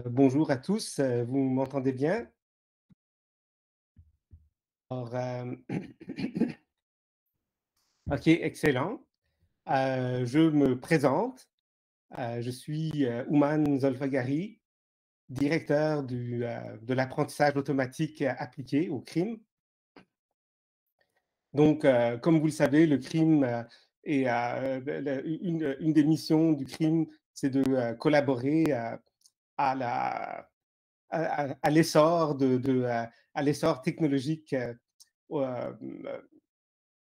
Bonjour à tous, vous m'entendez bien? Alors, OK, excellent. Je me présente, je suis, Ouman Zolfagari, directeur de l'apprentissage automatique appliqué au crime. Donc, comme vous le savez, le crime, est, une des missions du crime, c'est de, collaborer, à la à l'essor à l'essor technologique, au,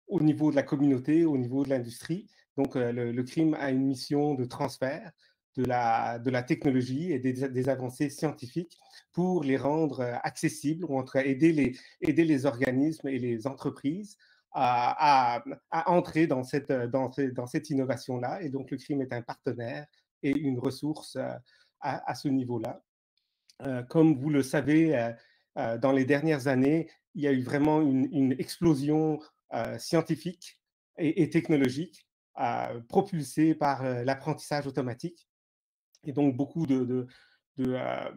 au niveau de la communauté, au niveau de l'industrie. Donc, le crime a une mission de transfert de la technologie et des avancées scientifiques pour les rendre accessibles, ou en tout cas aider les organismes et les entreprises à entrer dans cette innovation-là. Et donc, le crime est un partenaire et une ressource à ce niveau-là. Comme vous le savez, dans les dernières années, il y a eu vraiment une explosion scientifique et technologique propulsée par l'apprentissage automatique. Et donc, beaucoup de, euh,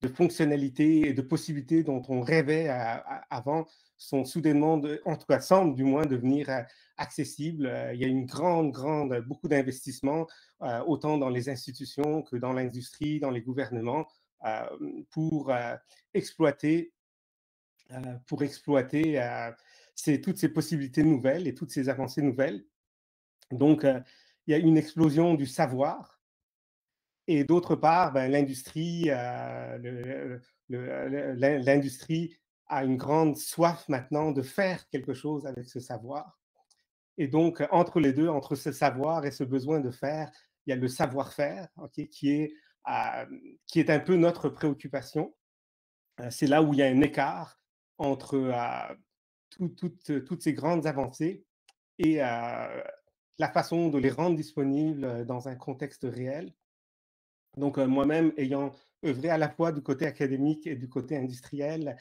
de fonctionnalités et de possibilités dont on rêvait avant sont soudainement, en tout cas semblent du moins devenir accessibles. Il y a une beaucoup d'investissements, autant dans les institutions que dans l'industrie, dans les gouvernements, euh, pour exploiter, pour exploiter toutes ces possibilités nouvelles et toutes ces avancées nouvelles. Donc, il y a une explosion du savoir, et d'autre part, ben, l'industrie a une grande soif maintenant de faire quelque chose avec ce savoir. Et donc, entre les deux, entre ce savoir et ce besoin de faire, il y a le savoir-faire, ok, euh, qui est un peu notre préoccupation. C'est là où il y a un écart entre toutes ces grandes avancées et la façon de les rendre disponibles dans un contexte réel. Donc, moi-même, ayant œuvré à la fois du côté académique et du côté industriel,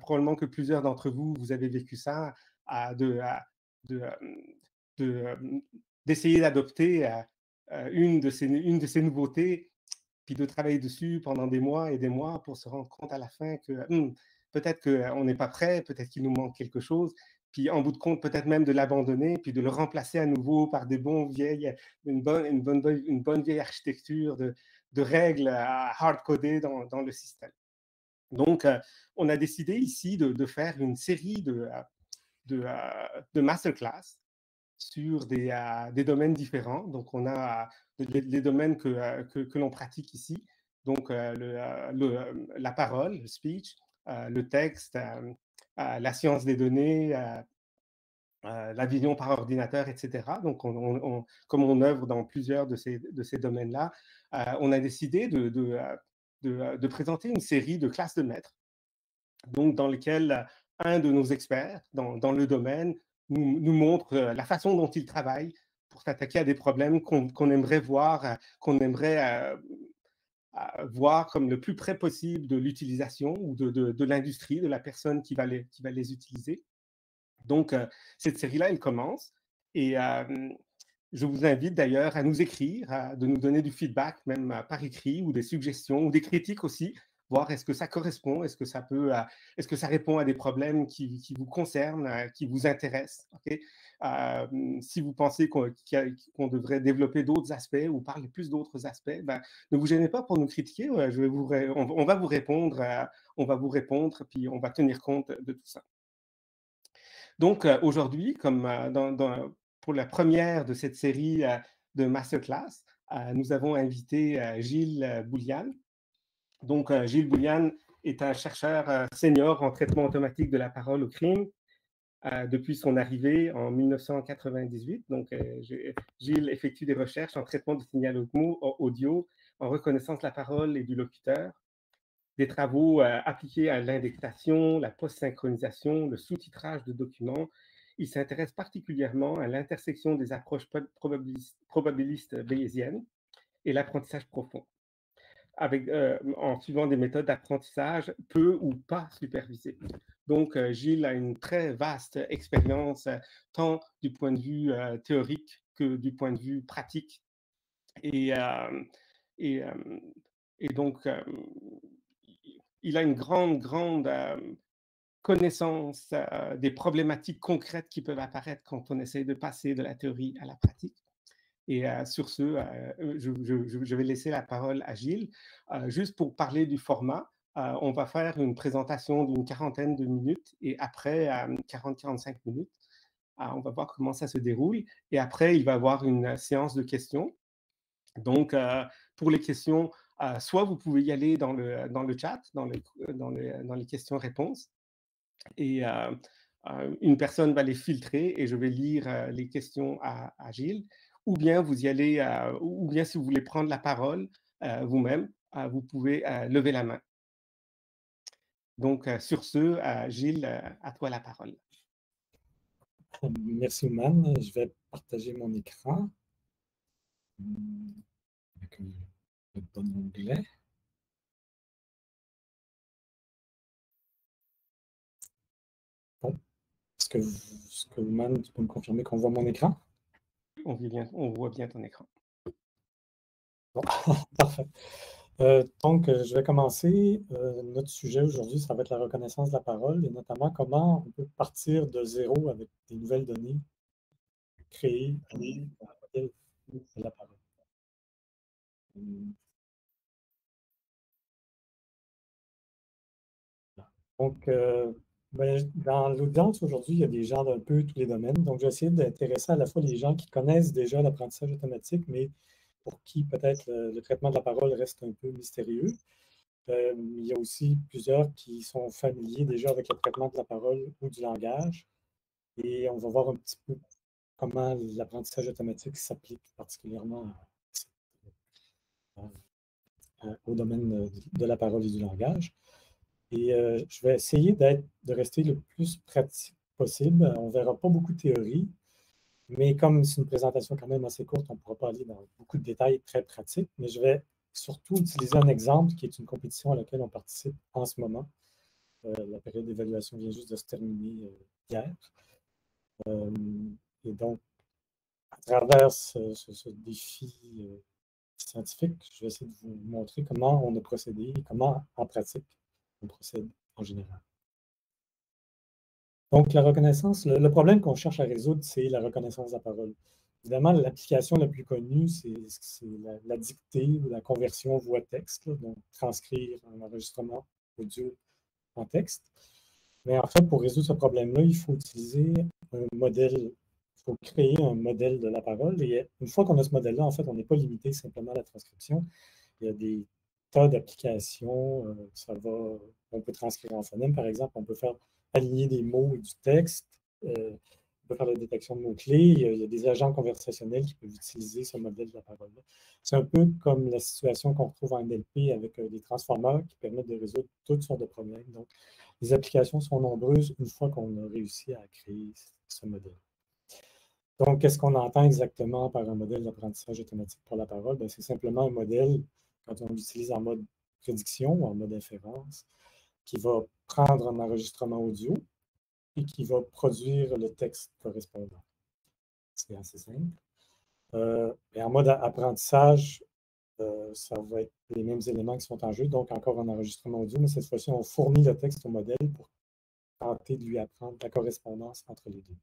probablement que plusieurs d'entre vous, vous avez vécu ça, euh, de, euh, de, euh, de, euh, d'essayer d'adopter une de ces nouveautés, puis de travailler dessus pendant des mois et des mois pour se rendre compte à la fin que peut-être qu'on n'est pas prêt, peut-être qu'il nous manque quelque chose, puis en bout de compte, peut-être même de l'abandonner, puis de le remplacer à nouveau par une bonne vieille architecture de règles hard-codées dans le système. Donc, on a décidé ici de faire une série de masterclass sur des domaines différents. Donc, on a les domaines que l'on pratique ici. Donc, la parole, le speech, le texte, la science des données, la vision par ordinateur, etc. Donc, comme on œuvre dans plusieurs de ces domaines-là, on a décidé de présenter une série de classes de maîtres, donc dans lesquelles un de nos experts dans le domaine nous montre la façon dont il travaille pour s'attaquer à des problèmes qu'on aimerait voir comme le plus près possible de l'utilisation ou de l'industrie, de la personne qui va les utiliser. Donc, cette série-là, elle commence. Et je vous invite d'ailleurs à nous écrire, de nous donner du feedback, même par écrit, ou des suggestions, ou des critiques aussi, voir est-ce que ça correspond, est-ce que ça répond à des problèmes qui vous concernent, qui vous intéressent. Okay. Si vous pensez qu'on devrait développer d'autres aspects ou parler plus d'autres aspects, ben, ne vous gênez pas pour nous critiquer. On va vous répondre, puis on va tenir compte de tout ça. Donc, aujourd'hui, comme pour la première de cette série de masterclass, nous avons invité Gilles Boulian. Donc, Gilles Boulian est un chercheur senior en traitement automatique de la parole au crime depuis son arrivée en 1998. Donc, Gilles effectue des recherches en traitement du signal audio, en reconnaissance de la parole et du locuteur, des travaux appliqués à l'indexation, la post-synchronisation, le sous-titrage de documents. Il s'intéresse particulièrement à l'intersection des approches probabilistes bayésiennes et l'apprentissage profond, en suivant des méthodes d'apprentissage peu ou pas supervisées. Donc, Gilles a une très vaste expérience, tant du point de vue théorique que du point de vue pratique. Et, euh, et, euh, Et donc, il a une grande connaissance des problématiques concrètes qui peuvent apparaître quand on essaie de passer de la théorie à la pratique. Et sur ce, je vais laisser la parole à Gilles. Juste pour parler du format, on va faire une présentation d'une quarantaine de minutes et après 40-45 minutes, on va voir comment ça se déroule. Et après, il va y avoir une séance de questions. Donc, pour les questions, soit vous pouvez y aller dans le chat, dans les questions-réponses, et une personne va les filtrer et je vais lire les questions à Gilles. Ou bien vous y allez, ou bien si vous voulez prendre la parole vous-même, vous pouvez lever la main. Donc, sur ce, Gilles, à toi la parole. Merci, Ouman. Je vais partager mon écran avec le bon onglet. Bon. Est-ce que Ouman, tu peux me confirmer qu'on voit mon écran? On voit bien ton écran. Bon. Parfait. Donc, je vais commencer. Notre sujet aujourd'hui, ça va être la reconnaissance de la parole et notamment comment on peut partir de zéro avec des nouvelles données, créer un modèle de la parole. Donc, dans l'audience aujourd'hui, il y a des gens d'un peu tous les domaines. Donc, j'ai essayé d'intéresser à la fois les gens qui connaissent déjà l'apprentissage automatique, mais pour qui peut-être le traitement de la parole reste un peu mystérieux. Il y a aussi plusieurs qui sont familiers déjà avec le traitement de la parole ou du langage. Et on va voir un petit peu comment l'apprentissage automatique s'applique particulièrement au domaine de la parole et du langage. Et je vais essayer de rester le plus pratique possible. On ne verra pas beaucoup de théorie, mais comme c'est une présentation quand même assez courte, on ne pourra pas aller dans beaucoup de détails très pratiques. Mais je vais surtout utiliser un exemple qui est une compétition à laquelle on participe en ce moment. La période d'évaluation vient juste de se terminer hier. Et donc, à travers ce défi scientifique, je vais essayer de vous montrer comment on a procédé et comment, en pratique, on procède en général. Donc, la reconnaissance, le problème qu'on cherche à résoudre, c'est la reconnaissance de la parole. Évidemment, l'application la plus connue, c'est la dictée ou la conversion voix-texte, donc transcrire un enregistrement audio en texte. Mais en fait, pour résoudre ce problème-là, il faut utiliser un modèle, il faut créer un modèle de la parole. Et une fois qu'on a ce modèle-là, en fait, on n'est pas limité simplement à la transcription. Il y a des tas d'applications. On peut transcrire en phonème, par exemple. On peut faire aligner des mots et du texte. On peut faire la détection de mots-clés. Il y a des agents conversationnels qui peuvent utiliser ce modèle de la parole-là. C'est un peu comme la situation qu'on retrouve en NLP avec des transformeurs qui permettent de résoudre toutes sortes de problèmes. Donc, les applications sont nombreuses une fois qu'on a réussi à créer ce modèle. Donc, qu'est-ce qu'on entend exactement par un modèle d'apprentissage automatique pour la parole? C'est simplement un modèle, quand on l'utilise en mode prédiction ou en mode inférence, qui va prendre un enregistrement audio et qui va produire le texte correspondant. C'est assez simple. Et en mode apprentissage, ça va être les mêmes éléments qui sont en jeu, donc encore un enregistrement audio, mais cette fois-ci, on fournit le texte au modèle pour tenter de lui apprendre la correspondance entre les deux.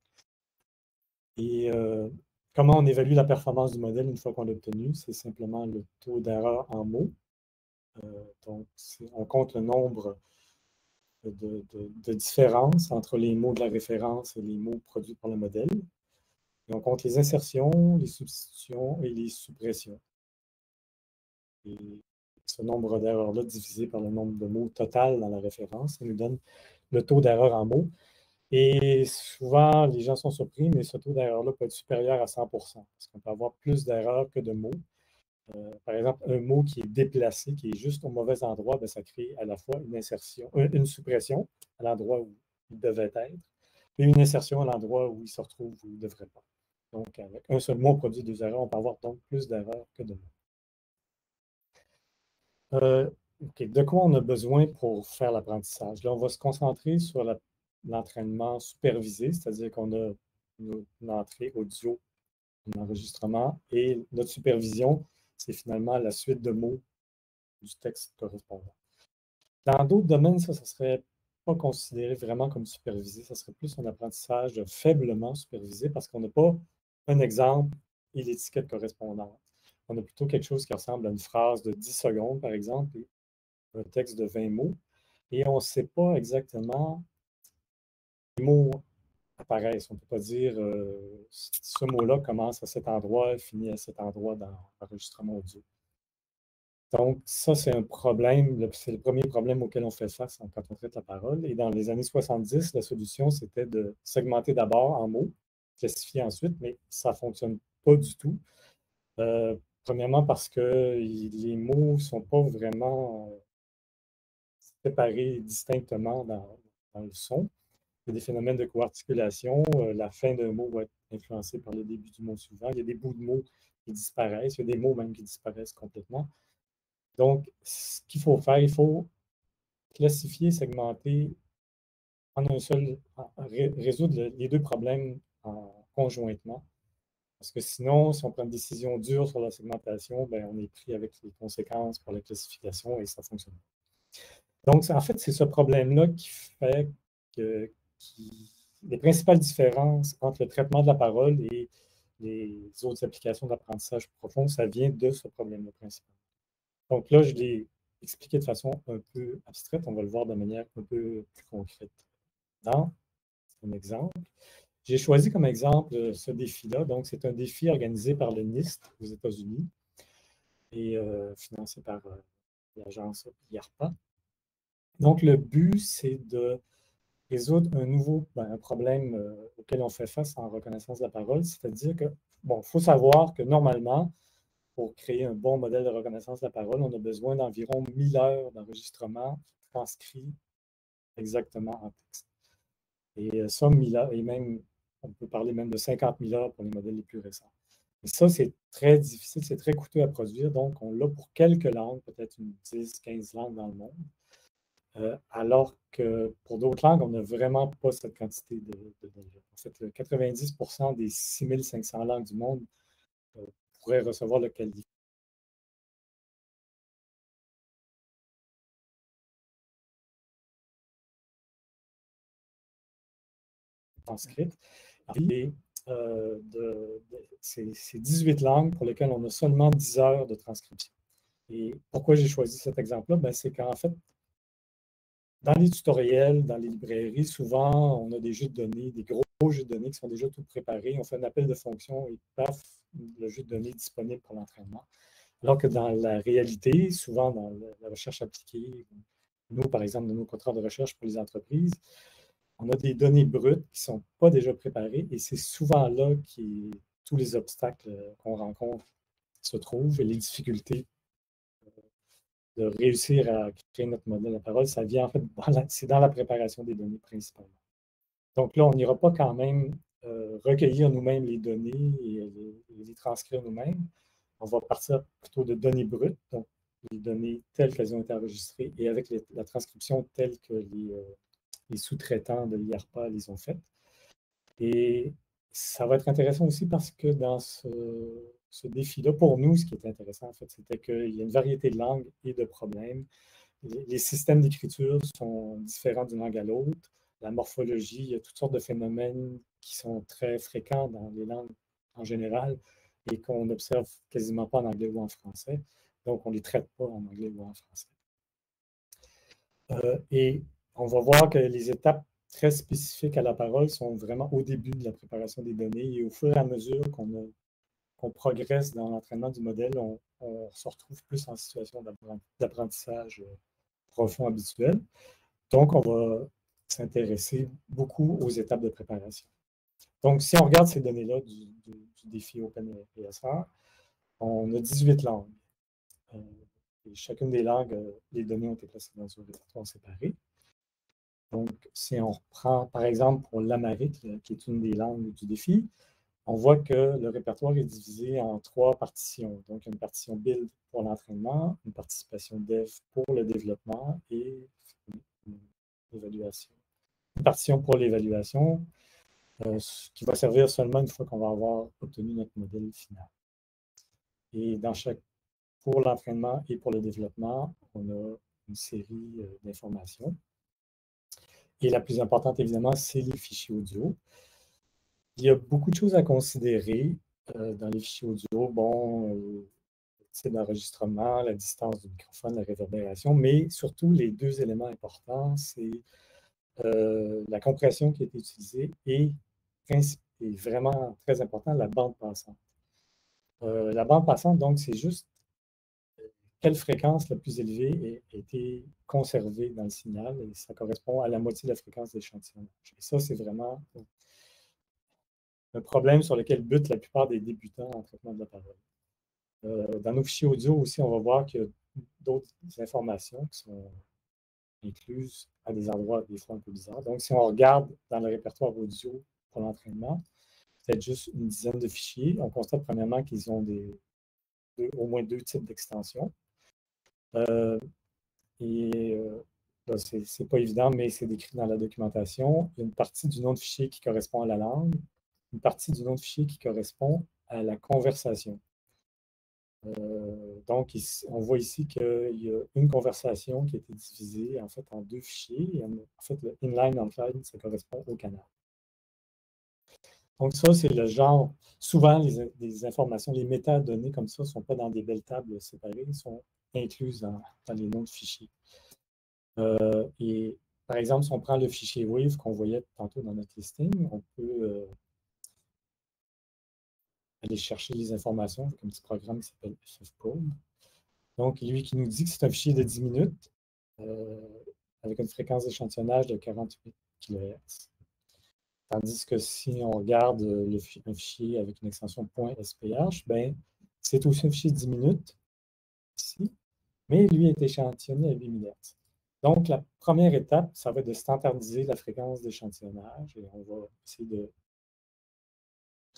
Et comment on évalue la performance du modèle une fois qu'on l'a obtenu? C'est simplement le taux d'erreur en mots. Donc, on compte le nombre de différences entre les mots de la référence et les mots produits par le modèle. Et on compte les insertions, les substitutions et les suppressions. Et ce nombre d'erreurs-là divisé par le nombre de mots total dans la référence, ça nous donne le taux d'erreur en mots. Et souvent, les gens sont surpris, mais ce taux d'erreur-là peut être supérieur à 100%, parce qu'on peut avoir plus d'erreurs que de mots. Par exemple, un mot qui est déplacé, qui est juste au mauvais endroit, ça crée à la fois une suppression à l'endroit où il devait être, et une insertion à l'endroit où il se retrouve où il ne devrait pas. Donc, avec un seul mot produit deux erreurs, on peut avoir donc plus d'erreurs que de mots. De quoi on a besoin pour faire l'apprentissage? Là, on va se concentrer sur l'entraînement supervisé, c'est-à-dire qu'on a une entrée audio, un enregistrement, et notre supervision, c'est finalement la suite de mots du texte correspondant. Dans d'autres domaines, ça ne serait pas considéré vraiment comme supervisé, ça serait plus un apprentissage faiblement supervisé parce qu'on n'a pas un exemple et l'étiquette correspondante. On a plutôt quelque chose qui ressemble à une phrase de 10 secondes, par exemple, et un texte de 20 mots, et on ne sait pas exactement les mots apparaissent. On ne peut pas dire ce mot-là commence à cet endroit et finit à cet endroit dans l'enregistrement audio. Donc, ça, c'est un problème, c'est le premier problème auquel on fait face quand on traite la parole. Et dans les années 70, la solution, c'était de segmenter d'abord en mots, classifier ensuite, mais ça ne fonctionne pas du tout. Premièrement, parce que les mots ne sont pas vraiment séparés distinctement dans le son. Il y a des phénomènes de co-articulation. La fin d'un mot va être influencée par le début du mot suivant. Il y a des bouts de mots qui disparaissent. Il y a des mots même qui disparaissent complètement. Donc, ce qu'il faut faire, il faut classifier, segmenter en un seul, résoudre les deux problèmes conjointement. Parce que sinon, si on prend une décision dure sur la segmentation, ben, on est pris avec les conséquences pour la classification et ça fonctionne. Donc, en fait, c'est ce problème-là qui fait que les principales différences entre le traitement de la parole et les autres applications d'apprentissage profond, ça vient de ce problème-là principal. Donc là, je l'ai expliqué de façon un peu abstraite. On va le voir de manière un peu plus concrète. Dans un exemple, j'ai choisi comme exemple ce défi-là. Donc, c'est un défi organisé par le NIST aux États-Unis et financé par l'agence IARPA. Donc, le but, c'est de résoudre un problème auquel on fait face en reconnaissance de la parole, c'est-à-dire que, bon, il faut savoir que normalement, pour créer un bon modèle de reconnaissance de la parole, on a besoin d'environ 1000 heures d'enregistrement transcrit exactement en texte. Et ça, 1000 heures, et même, on peut parler même de 50 000 heures pour les modèles les plus récents. Et ça, c'est très difficile, c'est très coûteux à produire, donc on l'a pour quelques langues, peut-être une 10, 15 langues dans le monde. Alors que pour d'autres langues, on n'a vraiment pas cette quantité de données. En fait, 90% des 6500 langues du monde pourraient recevoir le qualifié transcrite. Et c'est 18 langues pour lesquelles on a seulement 10 heures de transcription. Et pourquoi j'ai choisi cet exemple-là? Ben, c'est qu'en fait, dans les tutoriels, dans les librairies, souvent, on a des jeux de données, des gros jeux de données qui sont déjà tout préparés. On fait un appel de fonction et paf, le jeu de données est disponible pour l'entraînement. Alors que dans la réalité, souvent dans la recherche appliquée, nous, par exemple, dans nos contrats de recherche pour les entreprises, on a des données brutes qui ne sont pas déjà préparées et c'est souvent là que tous les obstacles qu'on rencontre se trouvent et les difficultés de réussir à créer notre modèle de parole, ça vient en fait, c'est dans la préparation des données principalement. Donc là, on n'ira pas quand même recueillir nous-mêmes les données et les transcrire nous-mêmes. On va partir plutôt de données brutes, donc les données telles qu'elles ont été enregistrées et avec la transcription telle que les sous-traitants de l'IARPA les ont faites. Et ça va être intéressant aussi parce que dans ce défi-là, pour nous, ce qui est intéressant, en fait, c'était qu'il y a une variété de langues et de problèmes. Les systèmes d'écriture sont différents d'une langue à l'autre. La morphologie, il y a toutes sortes de phénomènes qui sont très fréquents dans les langues en général et qu'on n'observe quasiment pas en anglais ou en français. Donc, on ne les traite pas en anglais ou en français. Et on va voir que les étapes très spécifiques à la parole sont vraiment au début de la préparation des données et au fur et à mesure qu'on progresse dans l'entraînement du modèle, on se retrouve plus en situation d'apprentissage profond habituel. Donc, on va s'intéresser beaucoup aux étapes de préparation. Donc, si on regarde ces données-là du défi OpenPSR, on a 18 langues. Et chacune des langues, les données ont été placées dans un répertoire séparé. Donc, si on reprend, par exemple, pour l'amharique, qui est une des langues du défi, on voit que le répertoire est divisé en 3 partitions. Donc, une partition build pour l'entraînement, une participation dev pour le développement et l'évaluation. Une partition pour l'évaluation, qui va servir seulement une fois qu'on va avoir obtenu notre modèle final. Et dans chaque pour l'entraînement et pour le développement, on a une série d'informations. Et la plus importante, évidemment, c'est les fichiers audio. Il y a beaucoup de choses à considérer dans les fichiers audio. Bon, le type d'enregistrement, la distance du microphone, la réverbération, mais surtout les deux éléments importants, c'est la compression qui a été utilisée et vraiment très important, la bande passante. La bande passante, donc, c'est juste quelle fréquence la plus élevée a été conservée dans le signal, et ça correspond à la moitié de la fréquence d'échantillonnage. Et ça, c'est vraiment un problème sur lequel butent la plupart des débutants en traitement de la parole. Dans nos fichiers audio aussi, on va voir qu'il y a d'autres informations qui sont incluses à des endroits des fois un peu bizarres. Donc, si on regarde dans le répertoire audio pour l'entraînement, peut-être juste une dizaine de fichiers, on constate premièrement qu'ils ont au moins deux types d'extensions. C'est pas évident, mais c'est décrit dans la documentation. Il y a une partie du nom de fichier qui correspond à la langue, une partie du nom de fichier qui correspond à la conversation. Donc, ici, on voit ici qu'il y a une conversation qui a été divisée en fait en deux fichiers. En fait, le inline, outline, ça correspond au canal. Donc, ça, c'est le genre. Souvent, les informations, les métadonnées comme ça ne sont pas dans des belles tables séparées, ils sont incluses dans les noms de fichiers. Et par exemple, si on prend le fichier WAVE qu'on voyait tantôt dans notre listing, on peut aller chercher les informations avec un petit programme qui s'appelle FFcode. Donc, lui qui nous dit que c'est un fichier de 10 minutes avec une fréquence d'échantillonnage de 48 kHz. Tandis que si on regarde un fichier avec une extension .sph, ben, c'est aussi un fichier de 10 minutes ici, mais lui est échantillonné à 8000 Hz. Donc, la première étape, ça va être de standardiser la fréquence d'échantillonnage et on va essayer de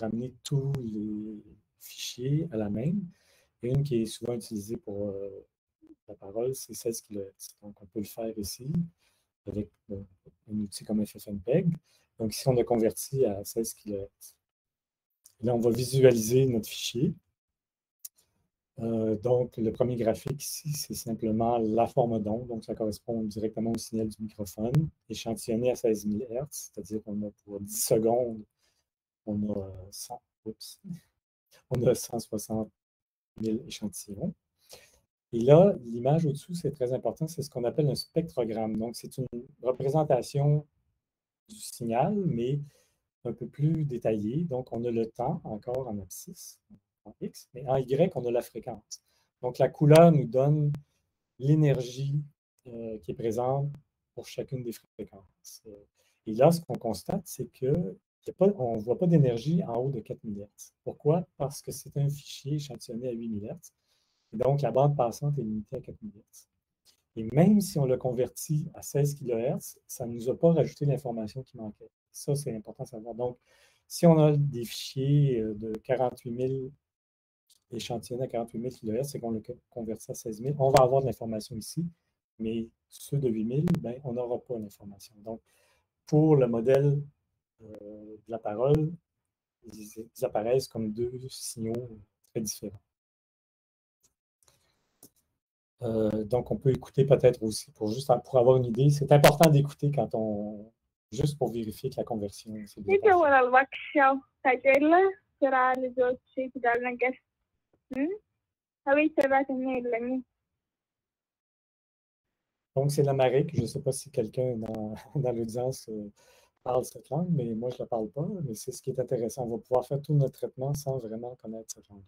ramener tous les fichiers à la même. Et une qui est souvent utilisée pour la parole, c'est 16 kHz. Donc, on peut le faire ici avec un outil comme FFmpeg. Donc, ici, on a converti à 16 kHz. Là, on va visualiser notre fichier. Donc, le premier graphique ici, c'est simplement la forme d'onde. Donc, ça correspond directement au signal du microphone, échantillonné à 16 000 Hz, c'est-à-dire qu'on a pour 10 secondes, on a 160 000 échantillons. Et là, l'image au-dessous, c'est très important, c'est ce qu'on appelle un spectrogramme. Donc, c'est une représentation du signal, mais un peu plus détaillée. Donc, on a le temps encore en abscisse, en X, mais en Y, on a la fréquence. Donc, la couleur nous donne l'énergie qui est présente pour chacune des fréquences. Et là, ce qu'on constate, c'est qu'on ne voit pas d'énergie en haut de 4000 Hz. Pourquoi? Parce que c'est un fichier échantillonné à 8000 Hz. Et donc, la bande passante est limitée à 4000 Hz. Et même si on l'a converti à 16 kHz, ça ne nous a pas rajouté l'information qui manquait. Ça, c'est important de savoir. Donc, si on a des fichiers de 48 000 échantillonnés à 48 000 kHz, c'est qu'on l'a converti à 16 000, on va avoir de l'information ici, mais ceux de 8 000, ben, on n'aura pas l'information. Donc, pour le modèle de la parole, ils apparaissent comme deux signaux très différents. Donc, on peut écouter peut-être aussi pour avoir une idée. C'est important d'écouter juste pour vérifier que la conversion, c'est bien. Donc, c'est l'amharique. Je ne sais pas si quelqu'un dans l'audience parle cette langue, mais moi, je ne la parle pas. Mais c'est ce qui est intéressant. On va pouvoir faire tout notre traitement sans vraiment connaître cette langue.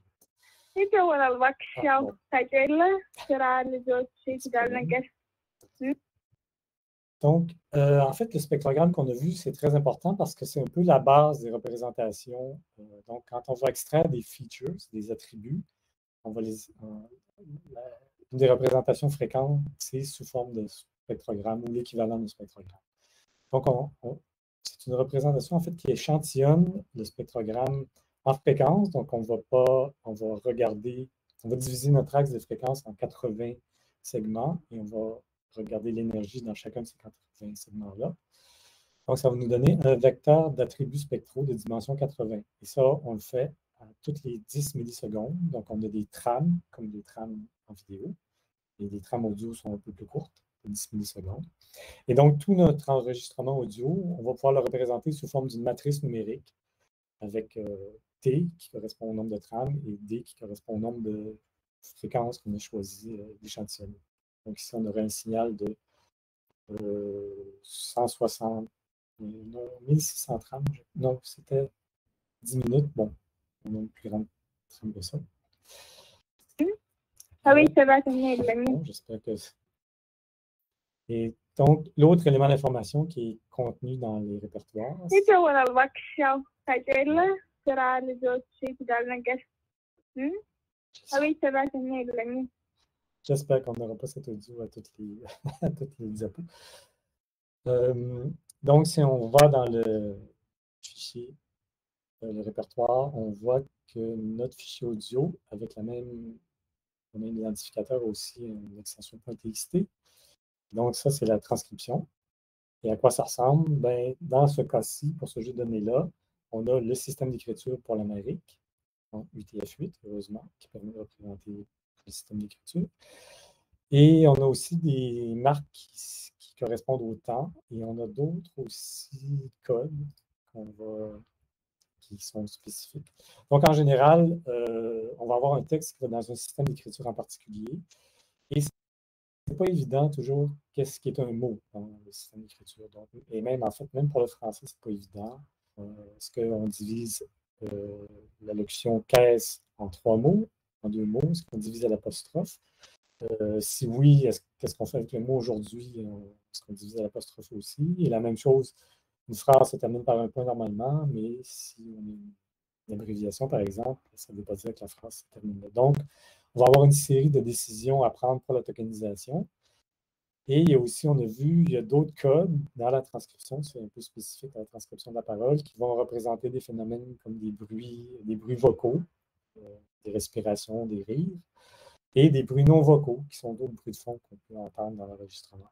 Donc, en fait, le spectrogramme qu'on a vu, c'est très important parce que c'est un peu la base des représentations. Donc, quand on va extraire des features, des attributs, on va une des représentations fréquentes, c'est sous forme de spectrogramme ou l'équivalent de spectrogramme. Donc, c'est une représentation en fait qui échantillonne le spectrogramme en fréquence. Donc, on va diviser notre axe de fréquence en 80 segments et on va regarder l'énergie dans chacun de ces 80 segments-là. Donc, ça va nous donner un vecteur d'attributs spectraux de dimension 80. Et ça, on le fait à toutes les 10 millisecondes. Donc, on a des trames, comme des trames en vidéo. Et les trames audio sont un peu plus courtes, 10 millisecondes. Et donc, tout notre enregistrement audio, on va pouvoir le représenter sous forme d'une matrice numérique avec T qui correspond au nombre de trames et D qui correspond au nombre de fréquences qu'on a choisi d'échantillonner. Donc, ici, on aurait un signal de 160, non, 1600 trames. Non, c'était 10 minutes. Bon, on a une plus grande trame que ça. Ah oui, c'est vrai, c'est bien. Bon, j'espère que... Et donc, l'autre élément d'information qui est contenu dans les répertoires... Ito wala workshop title sera les autres sites dans la guest. Ah oui, c'est vrai, c'est bien. J'espère qu'on n'aura pas cet audio à toutes les, à toutes les diapos. Donc, si on va dans le fichier, le répertoire, on voit que notre fichier audio, avec le même identificateur aussi, une extension .txt. Donc, ça, c'est la transcription. Et à quoi ça ressemble? Ben, dans ce cas-ci, pour ce jeu de données-là, on a le système d'écriture pour l'Amérique, UTF-8, heureusement, qui permet de représenter le système d'écriture. Et on a aussi des marques qui correspondent au temps. Et on a d'autres aussi codes qui sont spécifiques. Donc, en général, on va avoir un texte qui va dans un système d'écriture en particulier. Et ce n'est pas évident toujours qu'est-ce qui est un mot dans le système d'écriture. Et même, en fait, même pour le français, ce n'est pas évident. Est-ce qu'on divise la locution « caisse » en 3 mots, en 2 mots? Est-ce qu'on divise à l'apostrophe? Si oui, qu'est-ce qu'on fait avec le mot aujourd'hui? Est-ce qu'on divise à l'apostrophe aussi? Et la même chose, une phrase se termine par un point normalement, mais si on a une abréviation, par exemple, ça ne veut pas dire que la phrase se termine là. Donc, on va avoir une série de décisions à prendre pour la tokenisation. Et il y a aussi, on a vu, il y a d'autres codes dans la transcription, c'est un peu spécifique à la transcription de la parole, qui vont représenter des phénomènes comme des bruits vocaux, des respirations, des rires, et des bruits non vocaux, qui sont d'autres bruits de fond qu'on peut entendre dans l'enregistrement.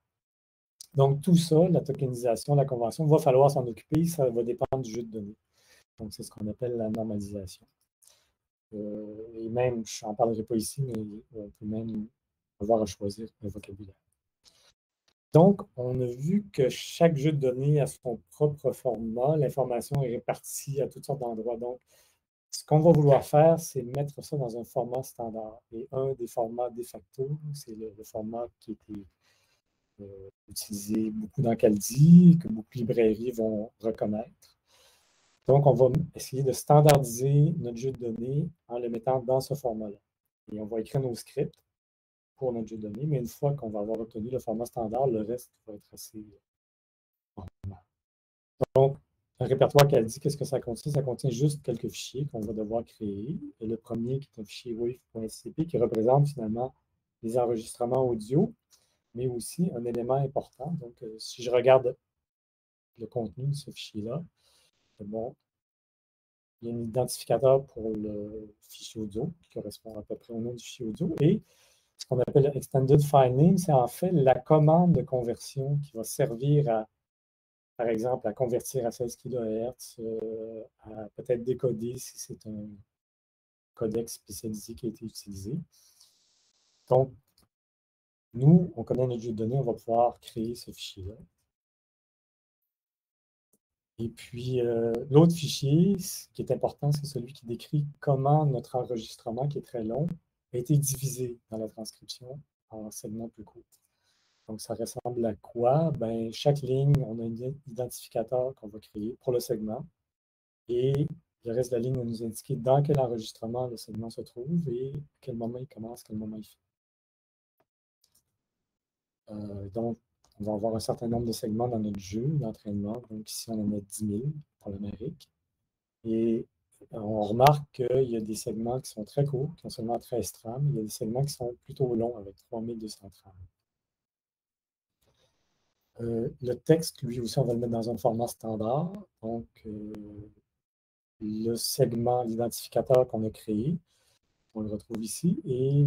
Donc, tout ça, la tokenisation, la convention, va falloir s'en occuper, ça va dépendre du jeu de données. Donc, c'est ce qu'on appelle la normalisation. Et même, je n'en parlerai pas ici, mais on peut même avoir à choisir un vocabulaire. Donc, on a vu que chaque jeu de données a son propre format. L'information est répartie à toutes sortes d'endroits. Donc, ce qu'on va vouloir faire, c'est mettre ça dans un format standard. Et un des formats de facto, c'est le format qui était utilisé beaucoup dans Kaldi, que beaucoup de librairies vont reconnaître. Donc, on va essayer de standardiser notre jeu de données en le mettant dans ce format-là. Et on va écrire nos scripts pour notre jeu de données, mais une fois qu'on va avoir obtenu le format standard, le reste va être assez normal. Donc, un répertoire Kaldi, qu'est-ce que ça contient? Ça contient juste quelques fichiers qu'on va devoir créer. Et le premier, qui est un fichier wave.scp, qui représente finalement les enregistrements audio, mais aussi un élément important. Donc, si je regarde le contenu de ce fichier-là, bon, il y a un identificateur pour le fichier audio, qui correspond à peu près au nom du fichier audio, et ce qu'on appelle Extended File Name, c'est en fait la commande de conversion qui va servir à, par exemple, à convertir à 16 kHz, à peut-être décoder si c'est un codec spécialisé qui a été utilisé. Donc, nous, on connaît notre jeu de données, on va pouvoir créer ce fichier-là. Et puis, l'autre fichier, ce qui est important, c'est celui qui décrit comment notre enregistrement, qui est très long, a été divisé dans la transcription en segments plus courts. Donc, ça ressemble à quoi? Ben, chaque ligne, on a un identificateur qu'on va créer pour le segment. Et le reste de la ligne va nous indiquer dans quel enregistrement le segment se trouve et à quel moment il commence, à quel moment il finit. Donc, on va avoir un certain nombre de segments dans notre jeu d'entraînement. Donc, ici, on en a 10 000 pour l'Amérique. Et on remarque qu'il y a des segments qui sont très courts, qui ont seulement 13 trames. Il y a des segments qui sont plutôt longs, avec 3200 trames. Le texte, lui aussi, on va le mettre dans un format standard. Donc, le segment, l'identificateur qu'on a créé, on le retrouve ici. Et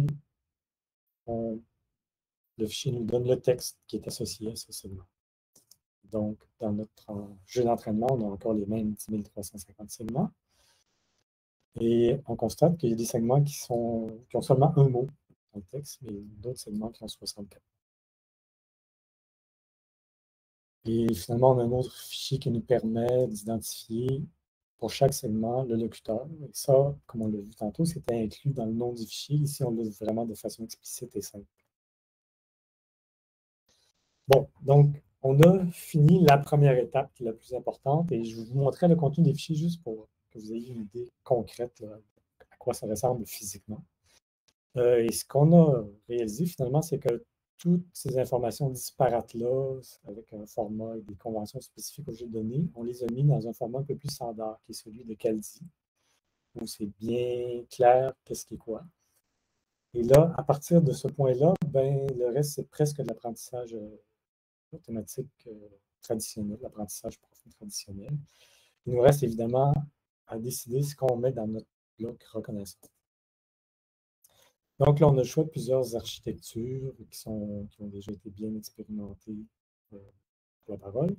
le fichier nous donne le texte qui est associé à ce segment. Donc, dans notre jeu d'entraînement, on a encore les mêmes 10 350 segments. Et on constate qu'il y a des segments qui ont seulement un mot dans le texte, mais d'autres segments qui ont 64. Et finalement, on a un autre fichier qui nous permet d'identifier pour chaque segment le locuteur. Et ça, comme on l'a vu tantôt, c'était inclus dans le nom du fichier. Ici, on l'a vraiment de façon explicite et simple. Bon, donc, on a fini la première étape qui est la plus importante. Et je vais vous montrer le contenu des fichiers juste pour que vous ayez une idée concrète là, à quoi ça ressemble physiquement. Et ce qu'on a réalisé finalement, c'est que toutes ces informations disparates-là, avec un format et des conventions spécifiques aux jeux de données, on les a mis dans un format un peu plus standard, qui est celui de CalDi, où c'est bien clair qu'est-ce qui est quoi. Et là, à partir de ce point-là, ben, le reste, c'est presque de l'apprentissage automatique traditionnel, l'apprentissage profond traditionnel. Il nous reste évidemment à décider ce qu'on met dans notre bloc reconnaissance. Donc là, on a le choix de plusieurs architectures qui ont déjà été bien expérimentées pour la parole.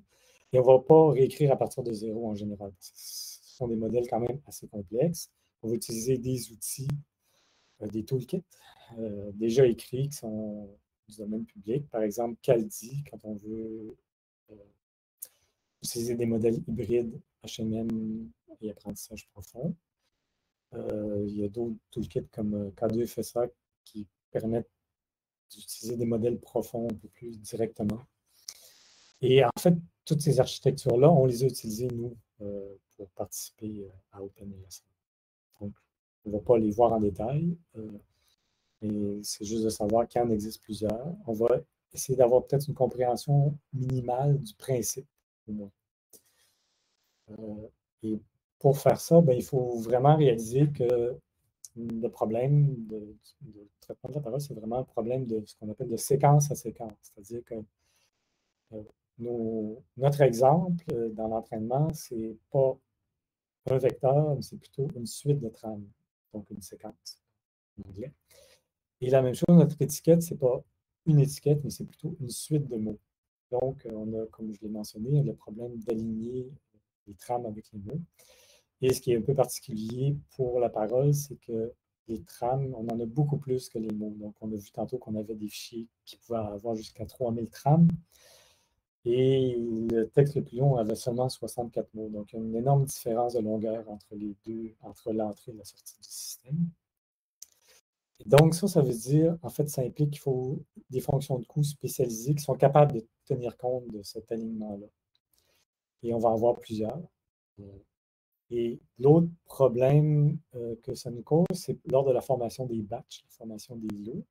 Et on ne va pas réécrire à partir de zéro en général. Ce sont des modèles quand même assez complexes. On va utiliser des outils, des toolkits déjà écrits qui sont du domaine public. Par exemple, CalDi, quand on veut utiliser des modèles hybrides HMM et apprentissage profond. Il y a d'autres toolkits comme K2FSA qui permettent d'utiliser des modèles profonds un peu plus directement. Et en fait, toutes ces architectures-là, on les a utilisées, nous, pour participer à OpenASM. Donc, on ne va pas les voir en détail, mais c'est juste de savoir qu'il en existe plusieurs. On va essayer d'avoir peut-être une compréhension minimale du principe, au moins. Et pour faire ça, ben, il faut vraiment réaliser que le problème de traitement de la parole, c'est vraiment un problème de ce qu'on appelle de séquence à séquence. C'est-à-dire que notre exemple dans l'entraînement, ce n'est pas un vecteur, mais c'est plutôt une suite de trames, donc une séquence en anglais. Et la même chose, notre étiquette, ce n'est pas une étiquette, mais c'est plutôt une suite de mots. Donc, on a, comme je l'ai mentionné, le problème d'aligner les trames avec les mots. Et ce qui est un peu particulier pour la parole, c'est que les trames, on en a beaucoup plus que les mots. Donc, on a vu tantôt qu'on avait des fichiers qui pouvaient avoir jusqu'à 3000 trames. Et le texte le plus long avait seulement 64 mots. Donc, il y a une énorme différence de longueur entre les deux, entre l'entrée et la sortie du système. Et donc, ça veut dire, en fait, ça implique qu'il faut des fonctions de coût spécialisées qui sont capables de tenir compte de cet alignement-là. Et on va en voir plusieurs. Et l'autre problème que ça nous cause, c'est lors de la formation des batchs, la formation des lots.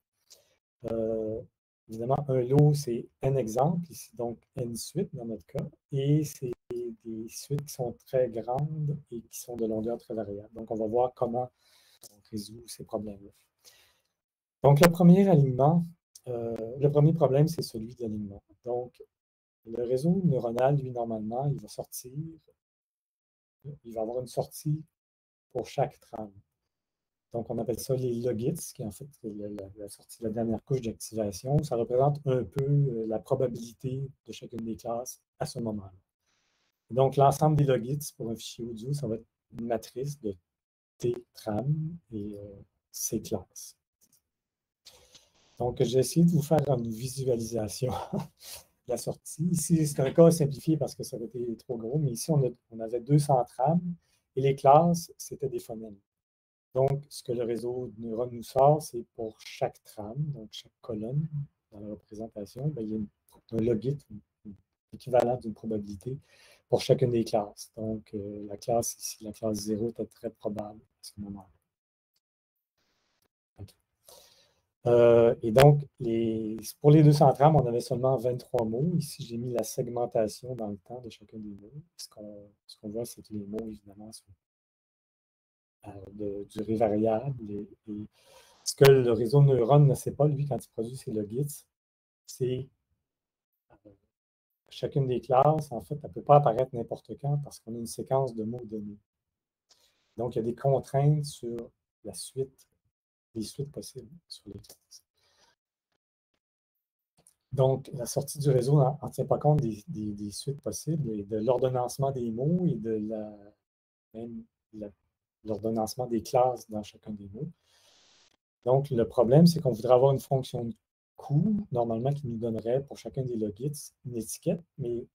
Évidemment, un lot, c'est n exemples, ici donc n suites dans notre cas, et c'est des suites qui sont très grandes et qui sont de longueur très variable. Donc, on va voir comment on résout ces problèmes-là. Donc, le premier alignement, le premier problème, c'est celui de l'alignement. Donc, le réseau neuronal, lui, normalement, il va sortir, il va avoir une sortie pour chaque trame. Donc, on appelle ça les logits, qui est en fait la sortie de la dernière couche d'activation. Ça représente un peu la probabilité de chacune des classes à ce moment-là. Donc, l'ensemble des logits pour un fichier audio, ça va être une matrice de T trames et C classes. Donc, j'ai essayé de vous faire une visualisation de la sortie. Ici, c'est un cas simplifié parce que ça aurait été trop gros, mais ici, on avait 200 trames et les classes, c'était des phonèmes. Donc, ce que le réseau de neurones nous sort, c'est pour chaque trame, donc chaque colonne dans la représentation, bien, il y a un logit, l'équivalent d'une probabilité pour chacune des classes. Donc, la classe ici, la classe 0, était très probable à ce moment-là. Okay. Et donc, pour les 200 trames, on avait seulement 23 mots. Ici, j'ai mis la segmentation dans le temps de chacun des mots. Ce qu'on voit, c'est que les mots, évidemment, sont de durée variable. Et ce que le réseau de neurones ne sait pas, lui, quand il produit ses logits, c'est chacune des classes, en fait, elle ne peut pas apparaître n'importe quand parce qu'on a une séquence de mots donnés. Donc, il y a des contraintes sur la suite, les suites possibles sur les classes. Donc, la sortie du réseau n'en tient pas compte des suites possibles et de l'ordonnancement des mots et de l'ordonnancement des classes dans chacun des mots. Donc, le problème, c'est qu'on voudrait avoir une fonction de coût, normalement, qui nous donnerait pour chacun des logits une étiquette, mais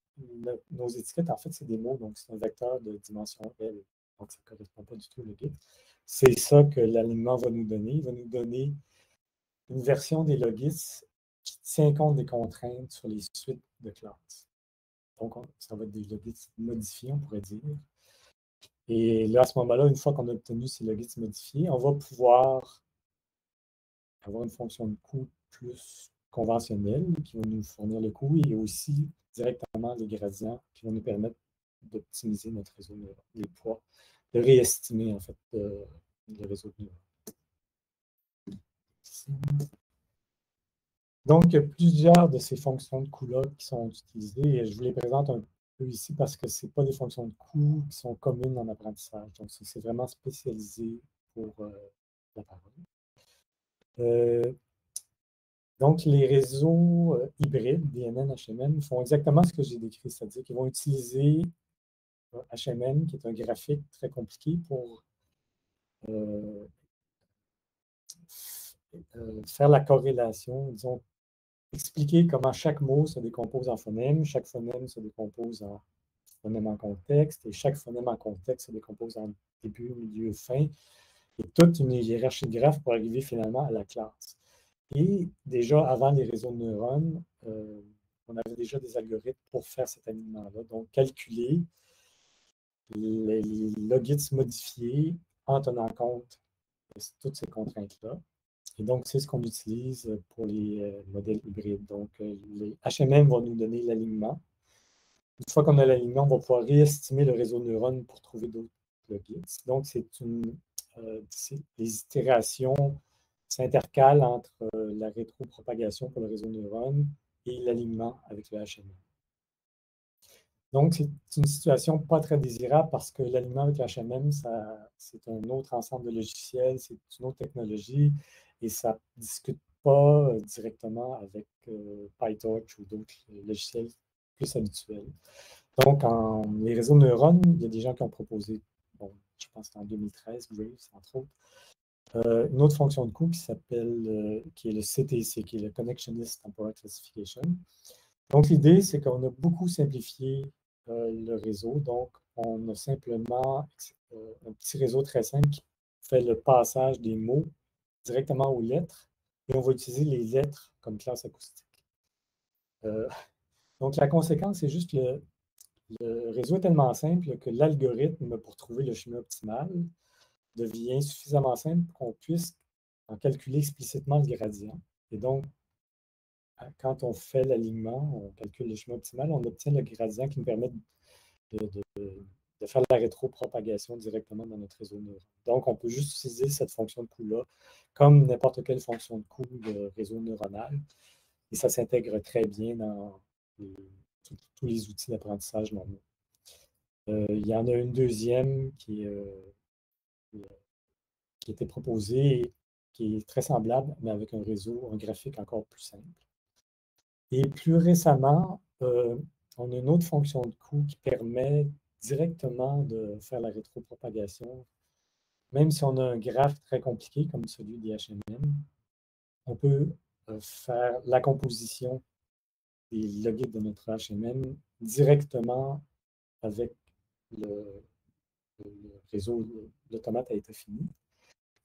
nos étiquettes, en fait, c'est des mots, donc c'est un vecteur de dimension L, donc ça ne correspond pas du tout au logit. C'est ça que l'alignement va nous donner. Il va nous donner une version des logits qui tient compte des contraintes sur les suites de classes. Donc, ça va être des logits modifiés, on pourrait dire. Et là, à ce moment-là, une fois qu'on a obtenu ces logits modifiés, on va pouvoir avoir une fonction de coût plus conventionnelle qui va nous fournir le coût et aussi directement les gradients qui vont nous permettre d'optimiser notre réseau neural, les poids, de réestimer en fait le réseau neural. Donc, il y a plusieurs de ces fonctions de coût-là qui sont utilisées et je vous les présente un peu ici parce que ce n'est pas des fonctions de coût qui sont communes en apprentissage. Donc, c'est vraiment spécialisé pour la parole. Donc, les réseaux hybrides, DNN, HMM, font exactement ce que j'ai décrit, c'est-à-dire qu'ils vont utiliser HMM, qui est un graphique très compliqué pour faire la corrélation, disons, expliquer comment chaque mot se décompose en phonèmes, chaque phonème se décompose en phonème en contexte, et chaque phonème en contexte se décompose en début, milieu, fin, et toute une hiérarchie de graphes pour arriver finalement à la classe. Et déjà, avant les réseaux de neurones, on avait déjà des algorithmes pour faire cet alignement-là. Donc, calculer les logits modifiés en tenant compte de toutes ces contraintes-là. Et donc, c'est ce qu'on utilise pour les modèles hybrides. Donc, les HMM vont nous donner l'alignement. Une fois qu'on a l'alignement, on va pouvoir réestimer le réseau de neurones pour trouver d'autres logits. Donc, c'est les itérations s'intercalent entre la rétropropagation pour le réseau de neurones et l'alignement avec le HMM. Donc, c'est une situation pas très désirable parce que l'alignement avec le HMM, c'est un autre ensemble de logiciels, c'est une autre technologie et ça ne discute pas directement avec PyTorch ou d'autres logiciels plus habituels. Donc, les réseaux de neurones, il y a des gens qui ont proposé, bon, je pense que c'est en 2013, Graves, entre autres, une autre fonction de coût qui s'appelle, qui est le CTC, qui est le Connectionist Temporal Classification. Donc, l'idée, c'est qu'on a beaucoup simplifié le réseau. Donc, on a simplement un petit réseau très simple qui fait le passage des mots directement aux lettres et on va utiliser les lettres comme classe acoustique. Donc, la conséquence, c'est juste que le réseau est tellement simple que l'algorithme pour trouver le chemin optimal devient suffisamment simple pour qu'on puisse en calculer explicitement le gradient. Et donc, quand on fait l'alignement, on calcule le chemin optimal, on obtient le gradient qui nous permet de faire la rétropropagation directement dans notre réseau neural. Donc, on peut juste utiliser cette fonction de coût-là comme n'importe quelle fonction de coût de réseau neuronal. Et ça s'intègre très bien dans tous les outils d'apprentissage normaux. Il y en a une deuxième qui a été proposée, qui est très semblable, mais avec un réseau, un graphique encore plus simple. Et plus récemment, on a une autre fonction de coût qui permet directement de faire la rétropropagation. Même si on a un graphe très compliqué comme celui des HMM, on peut faire la composition des logits de notre HMM directement avec le réseau, l'automate à état fini,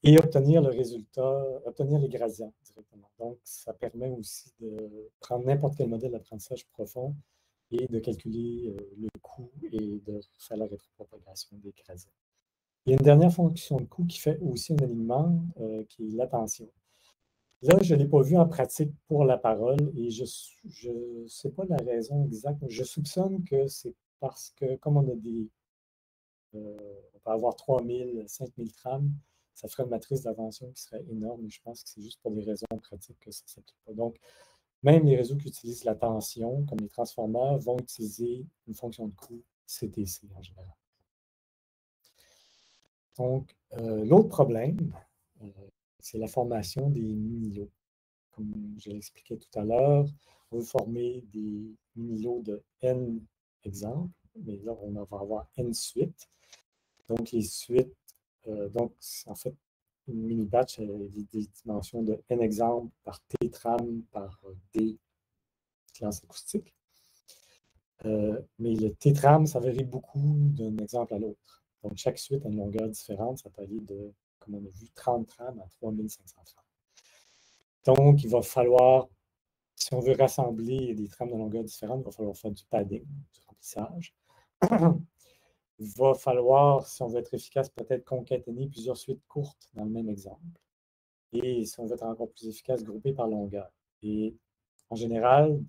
et obtenir le résultat, obtenir les gradients directement. Donc, ça permet aussi de prendre n'importe quel modèle d'apprentissage profond et de calculer le coût et de faire la rétropropagation des gradients. Il y a une dernière fonction de coût qui fait aussi un alignement, qui est l'attention. Là, je ne l'ai pas vu en pratique pour la parole et je ne sais pas la raison exacte. Je soupçonne que c'est parce que, comme on a on peut avoir 3000, 5000 trames, ça ferait une matrice d'attention qui serait énorme, mais je pense que c'est juste pour des raisons pratiques que ça ne s'applique pas. Donc, même les réseaux qui utilisent l'attention, comme les transformeurs, vont utiliser une fonction de coût CTC en général. Donc, l'autre problème, c'est la formation des mini-lots. Comme je l'expliquais tout à l'heure, on veut former des mini-lots de n exemples, mais là, on va avoir n suites. Donc, les suites Donc, en fait, une mini-batch a des dimensions de n exemples par t tram par d classe acoustique. Mais le t tram, ça varie beaucoup d'un exemple à l'autre. Donc, chaque suite a une longueur différente. Ça peut aller de, comme on a vu, 30 trams à 3530. Donc, il va falloir, si on veut rassembler des trams de longueur différente, il va falloir faire du padding, du remplissage. Il va falloir, si on veut être efficace, peut-être concaténer plusieurs suites courtes dans le même exemple. Et si on veut être encore plus efficace, grouper par longueur. Et en général,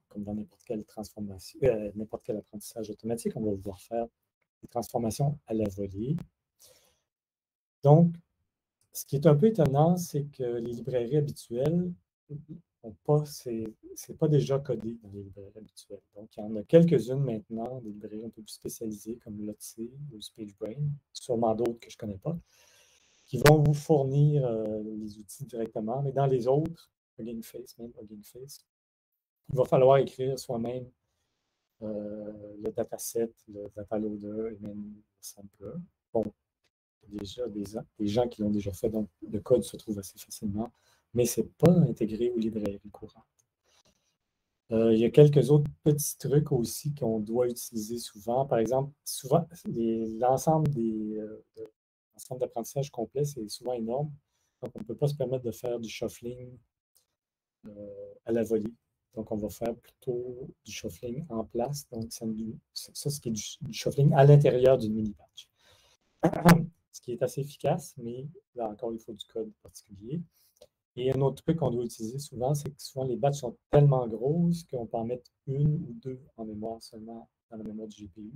comme dans n'importe quelle transformation, n'importe quel apprentissage automatique, on va vouloir faire des transformations à la volée. Donc, ce qui est un peu étonnant, c'est que les librairies habituelles c'est pas déjà codé dans les librairies habituelles. Donc, il y en a quelques-unes maintenant, des librairies un peu plus spécialisées comme Lotse ou SpaceBrain, sûrement d'autres que je ne connais pas, qui vont vous fournir les outils directement. Mais dans les autres, Hugging Face, il va falloir écrire soi-même le dataset, le dataloader et même le sampler. Bon, il y a déjà des gens qui l'ont déjà fait, donc le code se trouve assez facilement, mais ce n'est pas intégré aux librairies courantes. Il y a quelques autres petits trucs aussi qu'on doit utiliser souvent. Par exemple, souvent, l'ensemble d'apprentissage complet, c'est souvent énorme. Donc, on ne peut pas se permettre de faire du shuffling à la volée. Donc, on va faire plutôt du shuffling en place. Donc, ça, ce qui est du shuffling à l'intérieur d'une mini-batch. Ce qui est assez efficace, mais là encore, il faut du code particulier. Et un autre truc qu'on doit utiliser souvent, c'est que souvent les batchs sont tellement grosses qu'on peut en mettre une ou deux en mémoire seulement dans la mémoire du GPU.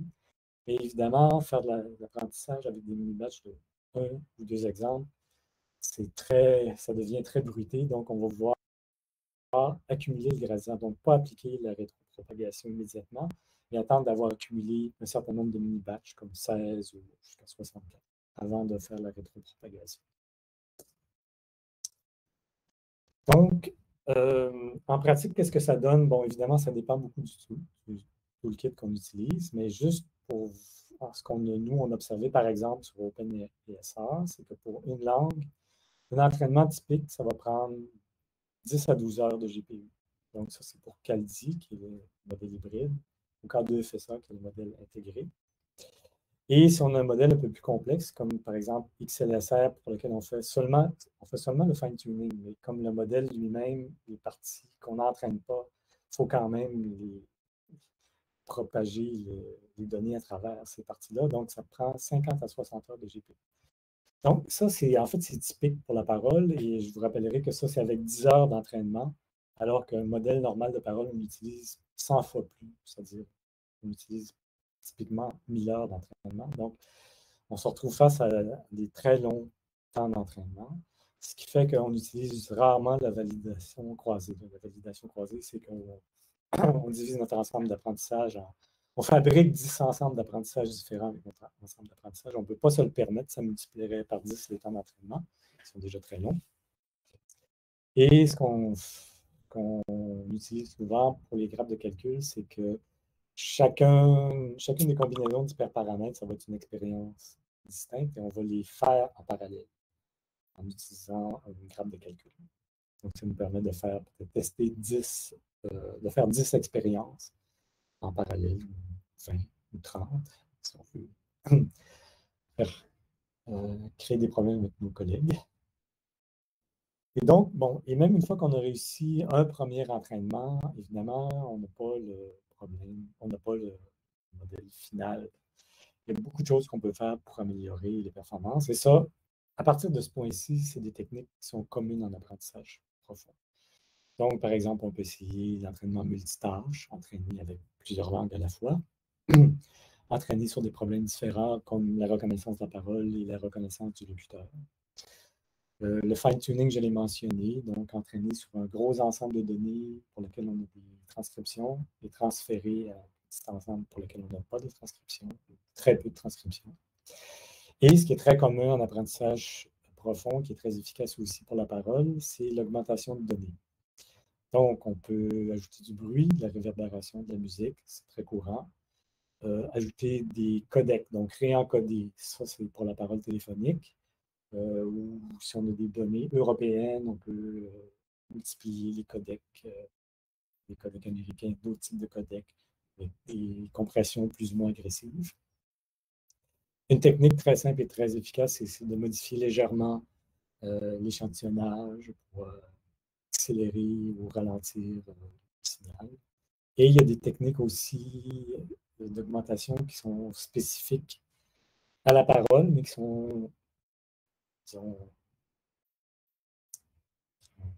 Et évidemment, faire de l'apprentissage avec des mini-batchs de 1 ou 2 exemples, ça devient très bruité. Donc, on va vouloir accumuler le gradient. Donc, pas appliquer la rétropropagation immédiatement, mais attendre d'avoir accumulé un certain nombre de mini-batchs, comme 16 ou jusqu'à 64, avant de faire la rétropropagation. Donc, en pratique, qu'est-ce que ça donne? Bon, évidemment, ça dépend beaucoup du toolkit qu'on utilise, mais juste pour ce qu'on a, nous, on a observé, par exemple, sur OpenESR, c'est que pour une langue, un entraînement typique, ça va prendre 10 à 12 heures de GPU. Donc, ça, c'est pour Kaldi, qui est le modèle hybride, ou K2FSA, qui est le modèle intégré. Et si on a un modèle un peu plus complexe, comme par exemple XLSR, pour lequel on fait seulement le fine-tuning, mais comme le modèle lui-même, les parties qu'on n'entraîne pas, il faut quand même propager les données à travers ces parties-là. Donc, ça prend 50 à 60 heures de GPU. Donc, ça, c'est typique pour la parole, et je vous rappellerai que ça, c'est avec 10 heures d'entraînement, alors qu'un modèle normal de parole, on utilise 100 fois plus, c'est-à-dire on utilise typiquement 1000 heures d'entraînement. Donc, on se retrouve face à des très longs temps d'entraînement, ce qui fait qu'on utilise rarement la validation croisée. La validation croisée, c'est qu'on divise notre ensemble d'apprentissage on fabrique 10 ensembles d'apprentissage différents avec notre ensemble d'apprentissage. On ne peut pas se le permettre, ça multiplierait par 10 les temps d'entraînement, qui sont déjà très longs. Et ce qu'on utilise souvent pour les graphes de calcul, c'est que chacune des combinaisons d'hyperparamètres, ça va être une expérience distincte et on va les faire en parallèle en utilisant un graphe de calcul. Donc, ça nous permet de faire tester 10, de faire 10 expériences en parallèle, 20 ou 30, si on veut créer des problèmes avec nos collègues. Et donc, bon, et même une fois qu'on a réussi un premier entraînement, évidemment, on n'a pas le problème, on n'a pas le modèle final. Il y a beaucoup de choses qu'on peut faire pour améliorer les performances. Et ça, à partir de ce point-ci, c'est des techniques qui sont communes en apprentissage profond. Donc, par exemple, on peut essayer l'entraînement multitâche, entraîner avec plusieurs langues à la fois, entraîner sur des problèmes différents comme la reconnaissance de la parole et la reconnaissance du locuteur. Le fine-tuning, je l'ai mentionné, donc entraîner sur un gros ensemble de données pour lequel on a des transcriptions et transférer à un petit ensemble pour lequel on n'a pas de transcription, très peu de transcription. Et ce qui est très commun en apprentissage profond, qui est très efficace aussi pour la parole, c'est l'augmentation de données. Donc, on peut ajouter du bruit, de la réverbération, de la musique, c'est très courant. ajouter des codecs, donc réencoder. Ça, c'est pour la parole téléphonique. Ou si on a des données européennes, on peut multiplier les codecs américains, d'autres types de codecs, avec des compressions plus ou moins agressives. Une technique très simple et très efficace, c'est de modifier légèrement l'échantillonnage pour accélérer ou ralentir le signal. Et il y a des techniques aussi d'augmentation qui sont spécifiques à la parole, mais qui ont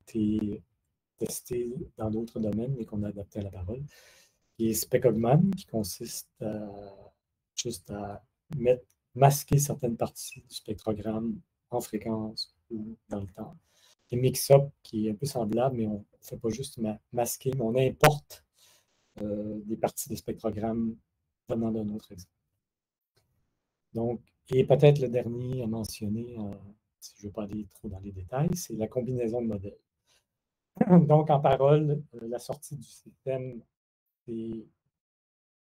été testées dans d'autres domaines, mais qu'on a adapté à la parole. Et Specogman, qui consiste juste à masquer certaines parties du spectrogramme en fréquence ou dans le temps. Et Mix-up, qui est un peu semblable, mais on ne fait pas juste masquer, mais on importe des parties des spectrogrammes venant d'un autre exemple. Donc, et peut-être le dernier à mentionner, si je ne veux pas aller trop dans les détails, c'est la combinaison de modèles. Donc, en parole, la sortie du système, c'est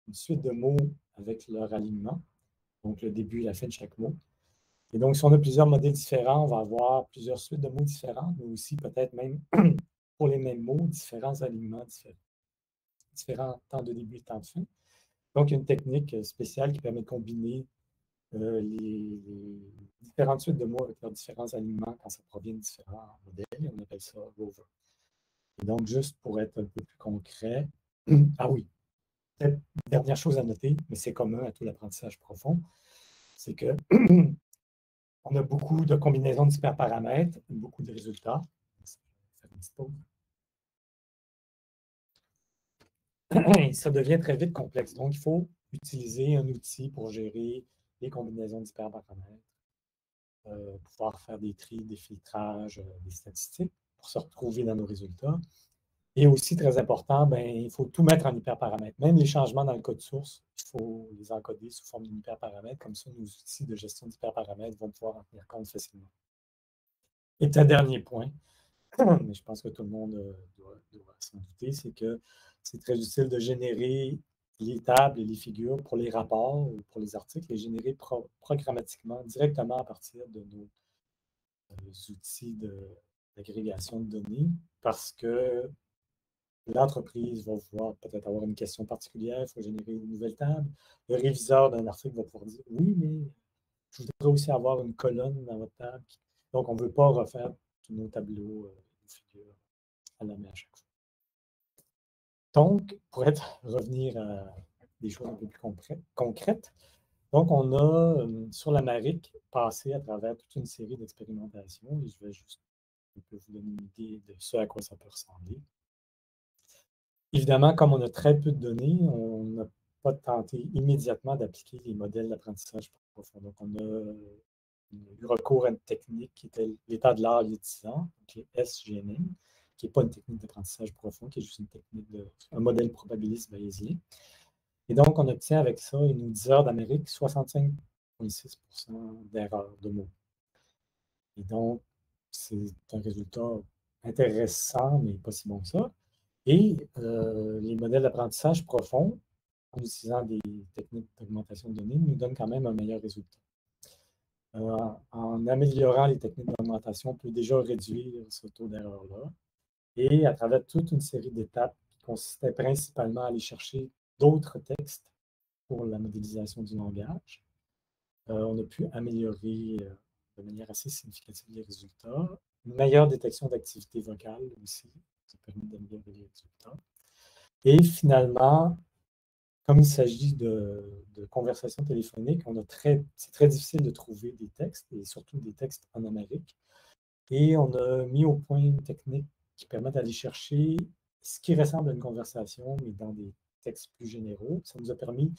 une suite de mots avec leur alignement, donc le début et la fin de chaque mot. Et donc, si on a plusieurs modèles différents, on va avoir plusieurs suites de mots différents, mais aussi peut-être même pour les mêmes mots, différents alignements différents temps de début et temps de fin. Donc, il y a une technique spéciale qui permet de combiner les différentes suites de mots avec leurs différents alignements quand ça provient de différents modèles. On appelle ça rover. Et donc, juste pour être un peu plus concret, ah oui, dernière chose à noter, mais c'est commun à tout l'apprentissage profond, c'est que on a beaucoup de combinaisons d'hyperparamètres, beaucoup de résultats. Et ça devient très vite complexe. Donc, il faut utiliser un outil pour gérer les combinaisons d'hyperparamètres, pouvoir faire des tris, des filtrages, des statistiques pour se retrouver dans nos résultats. Et aussi, très important, il faut tout mettre en hyperparamètres. Même les changements dans le code source, il faut les encoder sous forme d'hyperparamètres. Comme ça, nos outils de gestion d'hyperparamètres vont pouvoir en tenir compte facilement. Et un dernier point, mais je pense que tout le monde doit s'en douter, c'est que c'est très utile de générer les tables et les figures pour les rapports ou pour les articles, les générer programmatiquement, directement à partir de nos outils d'agrégation de données, parce que l'entreprise va vouloir peut-être avoir une question particulière, il faut générer une nouvelle table. Le réviseur d'un article va pouvoir dire « Oui, mais je voudrais aussi avoir une colonne dans votre table. » Donc, on ne veut pas refaire tous nos tableaux, nos figures à la main à chaque fois. Donc, pour revenir à des choses un peu plus concrètes, donc on a, sur l'Amérique, passé à travers toute une série d'expérimentations, et je vais juste un peu vous donner une idée de ce à quoi ça peut ressembler. Évidemment, comme on a très peu de données, on n'a pas tenté immédiatement d'appliquer les modèles d'apprentissage profond. Donc, on a eu recours à une technique qui était l'état de l'art il y a 10 ans, donc les SGNM, qui n'est pas une technique d'apprentissage profond, qui est juste une technique un modèle probabiliste bayésien. Et donc, on obtient avec ça, il nous 10 heures d'Amérique, 65,6% d'erreurs de mots. Et donc, c'est un résultat intéressant, mais pas si bon que ça. Et les modèles d'apprentissage profond, en utilisant des techniques d'augmentation de données, nous donnent quand même un meilleur résultat. En améliorant les techniques d'augmentation, on peut déjà réduire ce taux d'erreur-là. Et à travers toute une série d'étapes qui consistaient principalement à aller chercher d'autres textes pour la modélisation du langage, on a pu améliorer de manière assez significative les résultats. Une meilleure détection d'activité vocale aussi, ça permet d'améliorer les résultats. Et finalement, comme il s'agit de conversations téléphoniques, c'est très difficile de trouver des textes, et surtout des textes en Amérique. Et on a mis au point une technique qui permet d'aller chercher ce qui ressemble à une conversation, mais dans des textes plus généraux. Ça nous a permis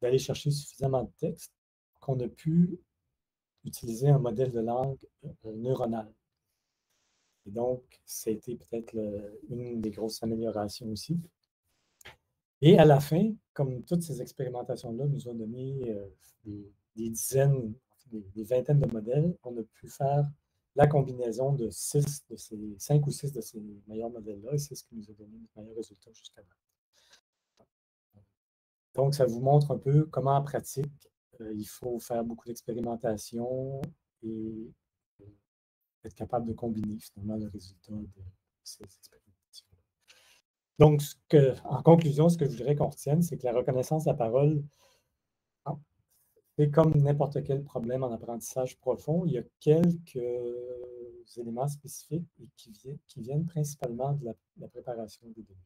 d'aller chercher suffisamment de textes qu'on a pu utiliser un modèle de langue neuronale. Et donc, ça a été peut-être une des grosses améliorations aussi. Et à la fin, comme toutes ces expérimentations-là nous ont donné des dizaines, des vingtaines de modèles, on a pu faire la combinaison de 5 ou 6 de ces meilleurs modèles-là, et c'est ce qui nous a donné les meilleurs résultats jusqu'à maintenant. Donc, ça vous montre un peu comment en pratique, il faut faire beaucoup d'expérimentation et être capable de combiner finalement le résultat de ces expérimentations. Donc, en conclusion, ce que je voudrais qu'on retienne, c'est que la reconnaissance de la parole, c'est comme n'importe quel problème en apprentissage profond, il y a quelques éléments spécifiques et qui viennent principalement de la préparation des données.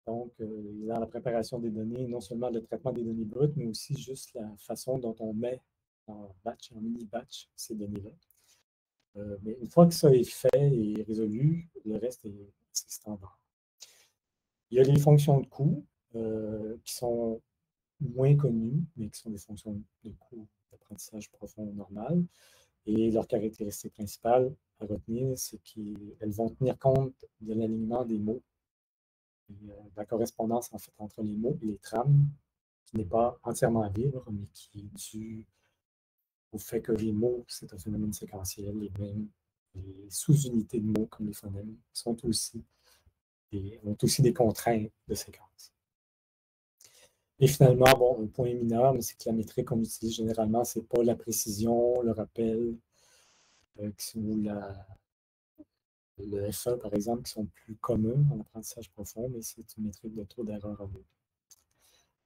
Donc, dans la préparation des données, non seulement le traitement des données brutes, mais aussi juste la façon dont on met en batch, en mini-batch, ces données-là. Mais une fois que ça est fait et résolu, le reste est standard. Il y a les fonctions de coût qui sont moins connues, mais qui sont des fonctions de coût d'apprentissage profond normal. Et leur caractéristique principale à retenir, c'est qu'elles vont tenir compte de l'alignement des mots et la correspondance en fait entre les mots et les trames, qui n'est pas entièrement libre, mais qui est due au fait que les mots, c'est un phénomène séquentiel, les sous-unités de mots, comme les phonèmes, ont aussi des contraintes de séquence. Et finalement, bon, un point mineur, c'est que la métrique qu'on utilise généralement, ce n'est pas la précision, le rappel, ou le FE, par exemple, qui sont plus communs en apprentissage profond, mais c'est une métrique de taux d'erreur en mots.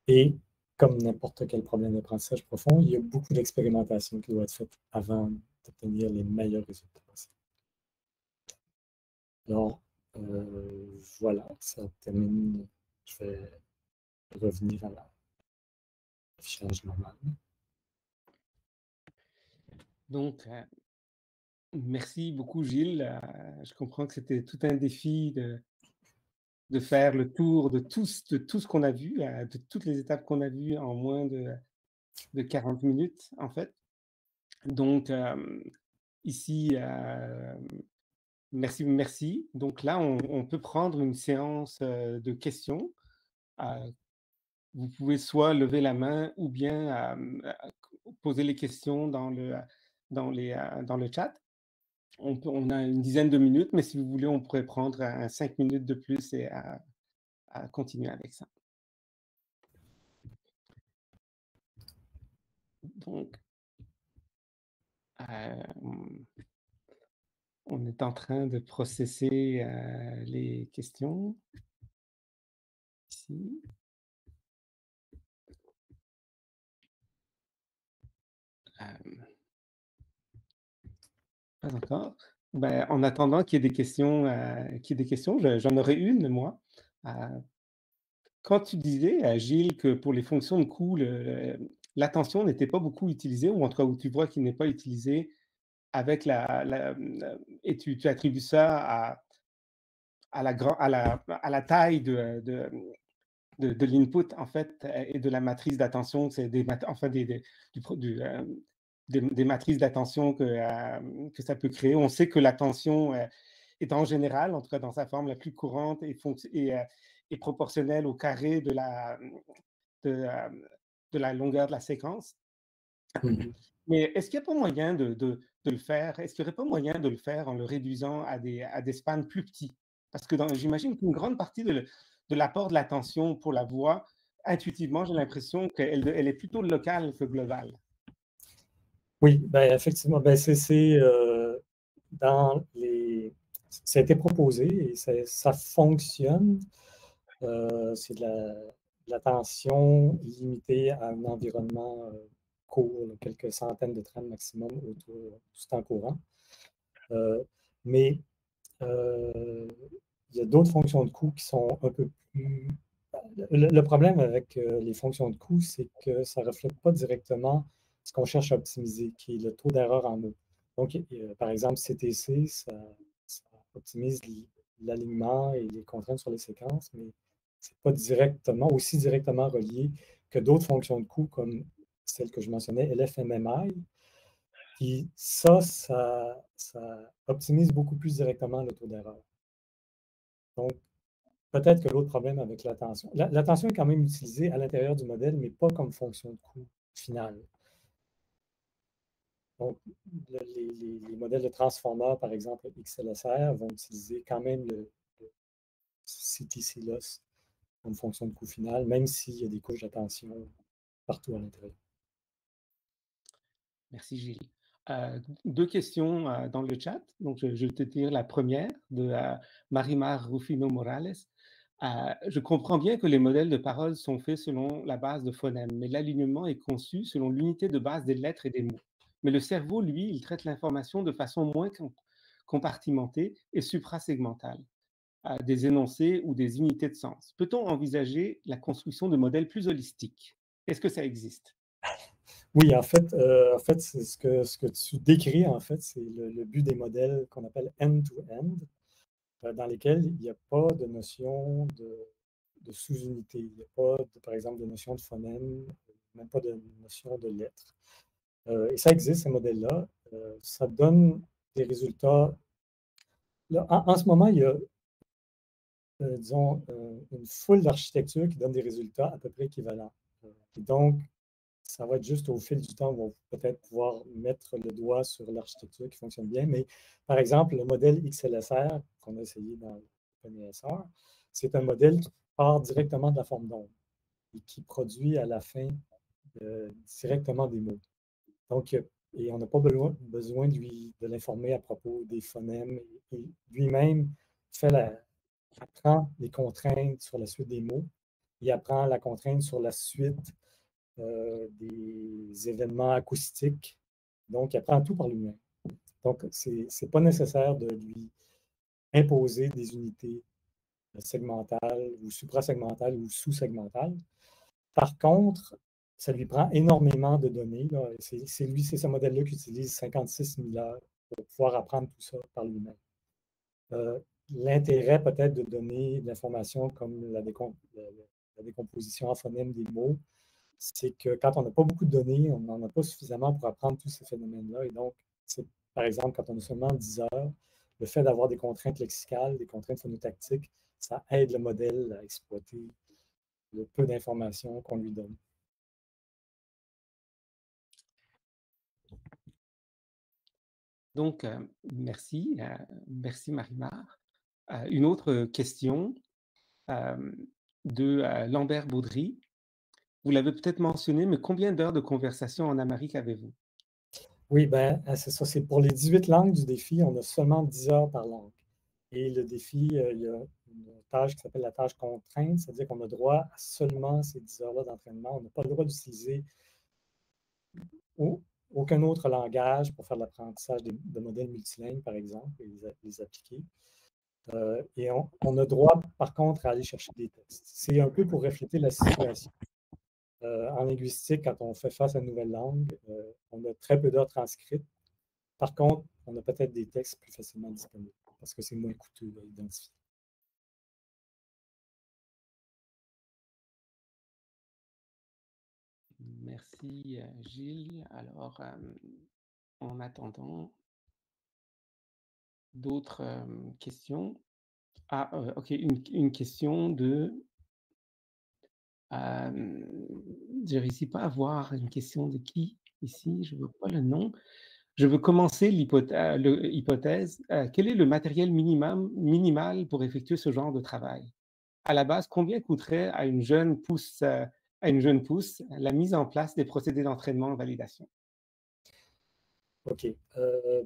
Et comme n'importe quel problème d'apprentissage profond, il y a beaucoup d'expérimentation qui doit être faite avant d'obtenir les meilleurs résultats possibles. Alors, voilà, ça termine. Je vais revenir à l'affichage normal. Donc, merci beaucoup, Gilles. Je comprends que c'était tout un défi de faire le tour de tout ce qu'on a vu, de toutes les étapes qu'on a vues en moins de 40 minutes, en fait. Donc, ici, merci. Donc là, on peut prendre une séance de questions. Vous pouvez soit lever la main ou bien poser les questions dans le chat. On a une dizaine de minutes, mais si vous voulez, on pourrait prendre 5 minutes de plus et à continuer avec ça. Donc, on est en train de processer les questions. Ici. Pas encore. Ben, en attendant qu'il y ait des questions, j'en aurais une, moi. Quand tu disais, Gilles, que pour les fonctions de coût, l'attention n'était pas beaucoup utilisée, ou en tout cas où tu vois qu'il n'est pas utilisé avec et tu attribues ça à la taille de l'input, en fait, et de la matrice d'attention, c'est des matrices d'attention que ça peut créer. On sait que l'attention est en général, en tout cas dans sa forme la plus courante, et proportionnelle au carré de la longueur de la séquence. Mais est-ce qu'il n'y a pas moyen de le faire? Est-ce qu'il n'y aurait pas moyen de le faire en le réduisant à des spans plus petits? Parce que j'imagine qu'une grande partie de l'apport de l'attention pour la voix, intuitivement, j'ai l'impression qu'elle est plutôt locale que globale. Oui, ben, effectivement, ben, ça a été proposé et ça fonctionne. C'est de l'attention limitée à un environnement court, quelques centaines de trames maximum autour du temps courant. Mais il y a d'autres fonctions de coût qui sont un peu plus... Le problème avec les fonctions de coût, c'est que ça ne reflète pas directement ce qu'on cherche à optimiser, qui est le taux d'erreur en mots. Donc, par exemple, CTC, ça optimise l'alignement et les contraintes sur les séquences, mais ce n'est pas aussi directement relié que d'autres fonctions de coût, comme celle que je mentionnais, LFMMI. Puis ça optimise beaucoup plus directement le taux d'erreur. Donc, peut-être que l'autre problème avec l'attention, l'attention est quand même utilisée à l'intérieur du modèle, mais pas comme fonction de coût finale. Donc, les modèles de transformers, par exemple XLSR, vont utiliser quand même le CTC loss une fonction de coût final, même s'il y a des couches d'attention partout à l'intérieur. Merci Gilles. Deux questions dans le chat. Donc, je vais te dire la première de Marimar Rufino Morales. Je comprends bien que les modèles de parole sont faits selon la base de phonèmes, mais l'alignement est conçu selon l'unité de base des lettres et des mots. Mais le cerveau, lui, il traite l'information de façon moins compartimentée et suprasegmentale, des énoncés ou des unités de sens. Peut-on envisager la construction de modèles plus holistiques? Est-ce que ça existe? Oui, en fait c'est ce que tu décris, en fait, c'est le but des modèles qu'on appelle end-to-end, dans lesquels il n'y a pas de notion de sous-unité. Il n'y a pas, par exemple, de notion de phonème, même pas de notion de lettres. Et ça existe, ces modèles-là. Ça donne des résultats. Là, en ce moment, il y a, disons, une foule d'architectures qui donnent des résultats à peu près équivalents. Et donc, ça va être juste au fil du temps, on va peut-être pouvoir mettre le doigt sur l'architecture qui fonctionne bien. Mais par exemple, le modèle XLSR qu'on a essayé dans OpenESR, c'est un modèle qui part directement de la forme d'onde et qui produit à la fin directement des mots. Donc, et on n'a pas besoin de l'informer à propos des phonèmes. Et lui-même apprend les contraintes sur la suite des mots. Il apprend la contrainte sur la suite des événements acoustiques. Donc, il apprend tout par lui-même. Donc, ce n'est pas nécessaire de lui imposer des unités segmentales ou suprasegmentales ou sous-segmentales. Par contre, ça lui prend énormément de données. C'est ce modèle-là qui utilise 56 000 heures pour pouvoir apprendre tout ça par lui-même. L'intérêt peut-être de donner de l'information comme la décomposition en phonèmes des mots, c'est que quand on n'a pas beaucoup de données, on n'en a pas suffisamment pour apprendre tous ces phénomènes-là. Et donc, par exemple, quand on a seulement 10 heures, le fait d'avoir des contraintes lexicales, des contraintes phonotactiques, ça aide le modèle à exploiter le peu d'informations qu'on lui donne. Donc, merci Marimar. Une autre question de Lambert Baudry. Vous l'avez peut-être mentionné, mais combien d'heures de conversation en amharique avez-vous? Oui, ben, c'est ça. C'est pour les 18 langues du défi, on a seulement 10 heures par langue. Et le défi, il y a une tâche qui s'appelle la tâche contrainte, c'est-à-dire qu'on a droit à seulement ces 10 heures-là d'entraînement. On n'a pas le droit d'utiliser aucun autre langage pour faire l'apprentissage de modèles multilingues, par exemple, et les appliquer. Et on a droit, par contre, à aller chercher des textes. C'est un peu pour refléter la situation. En linguistique, quand on fait face à une nouvelle langue, on a très peu d'heures transcrites. Par contre, on a peut-être des textes plus facilement disponibles parce que c'est moins coûteux à identifier. Merci Gilles. Alors, en attendant, d'autres questions? OK, une question de... je ne réussis pas à voir une question de qui ici, je ne vois pas le nom. Je veux commencer l'hypothèse. Quel est le matériel minimal pour effectuer ce genre de travail? À la base, combien coûterait à une jeune pousse la mise en place des procédés d'entraînement en validation? OK.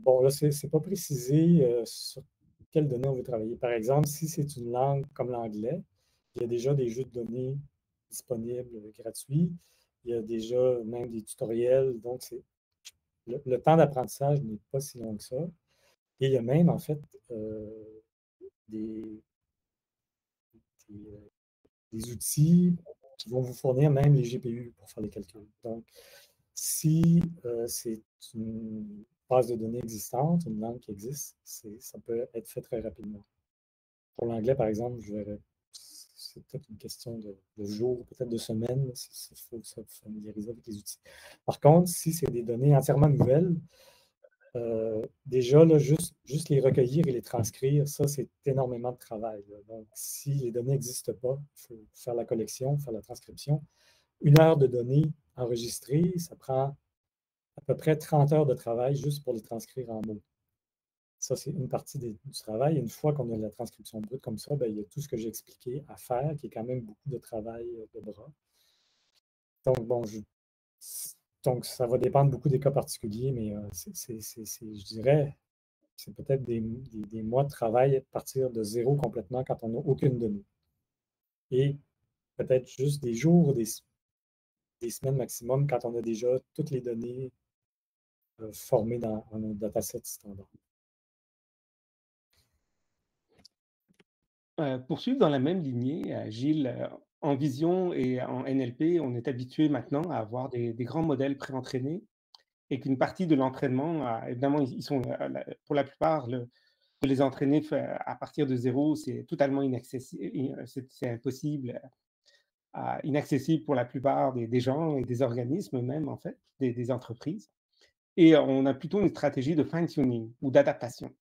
Bon, là, ce n'est pas précisé sur quelles données on veut travailler. Par exemple, si c'est une langue comme l'anglais, il y a déjà des jeux de données disponibles gratuits. Il y a déjà même des tutoriels. Donc, le temps d'apprentissage n'est pas si long que ça. Et il y a même, en fait, des outils qui vont vous fournir même les GPU pour faire les calculs. Donc, si c'est une base de données existante, une langue qui existe, ça peut être fait très rapidement. Pour l'anglais, par exemple, c'est peut-être une question de jours, peut-être de semaines, il faut se familiariser avec les outils. Par contre, si c'est des données entièrement nouvelles, déjà, là, juste les recueillir et les transcrire, ça, c'est énormément de travail. Donc, si les données n'existent pas, il faut faire la collection, faire la transcription. 1 heure de données enregistrées, ça prend à peu près 30 heures de travail juste pour les transcrire en mots. Ça, c'est une partie du travail. Une fois qu'on a la transcription brute comme ça, il y a tout ce que j'ai expliqué à faire, qui est quand même beaucoup de travail de bras. Donc, bon, donc ça va dépendre beaucoup des cas particuliers, mais je dirais, c'est peut-être des mois de travail à partir de zéro complètement quand on n'a aucune donnée. Et peut-être juste des jours, des semaines maximum quand on a déjà toutes les données formées dans un dataset standard. Poursuivre dans la même lignée, Gilles, en vision et en NLP, on est habitué maintenant à avoir des grands modèles préentraînés et qu'une partie de l'entraînement, évidemment, ils sont, pour la plupart, de les entraîner à partir de zéro, c'est totalement inaccessible, c'est impossible, inaccessible pour la plupart des gens et des organismes même, en fait, des entreprises. Et on a plutôt une stratégie de fine-tuning ou d'adaptation.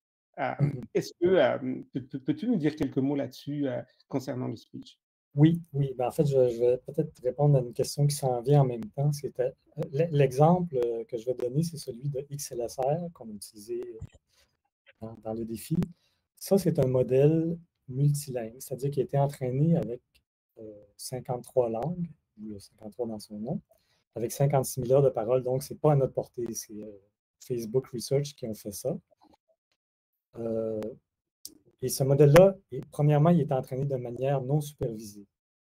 Est-ce que peux-tu nous dire quelques mots là-dessus concernant le speech? Oui, oui. En fait, je vais peut-être répondre à une question qui s'en vient en même temps. L'exemple que je vais donner, c'est celui de XLSR qu'on a utilisé dans le défi. Ça, c'est un modèle multilingue, c'est-à-dire qu'il a été entraîné avec 53 langues, il y a 53 dans son nom, avec 56 000 heures de parole. Donc, ce n'est pas à notre portée, c'est Facebook Research qui ont fait ça. Et ce modèle-là, premièrement, il était entraîné de manière non supervisée.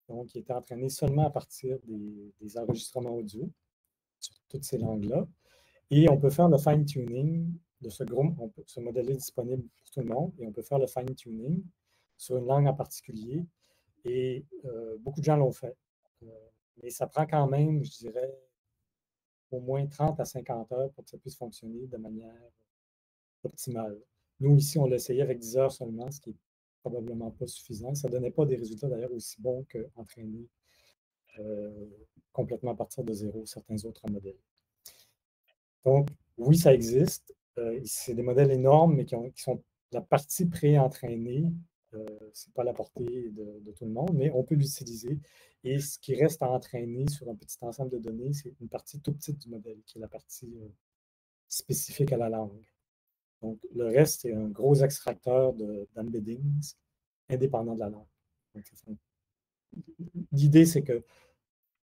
Donc, il était entraîné seulement à partir des enregistrements audio sur toutes ces langues-là. Et on peut faire le fine-tuning de ce groupe. Ce modèle est disponible pour tout le monde et on peut faire le fine-tuning sur une langue en particulier. Et beaucoup de gens l'ont fait. Mais ça prend quand même, je dirais, au moins 30 à 50 heures pour que ça puisse fonctionner de manière optimale. Nous, ici, on l'a essayé avec 10 heures seulement, ce qui n'est probablement pas suffisant. Ça ne donnait pas des résultats d'ailleurs aussi bons qu'entraîner complètement à partir de zéro certains autres modèles. Donc, oui, ça existe. C'est des modèles énormes, mais qui sont la partie pré-entraînée. Ce n'est pas à la portée de tout le monde, mais on peut l'utiliser. Et ce qui reste à entraîner sur un petit ensemble de données, c'est une partie tout petite du modèle, qui est la partie spécifique à la langue. Donc, le reste, c'est un gros extracteur d'embeddings indépendant de la langue. L'idée, c'est que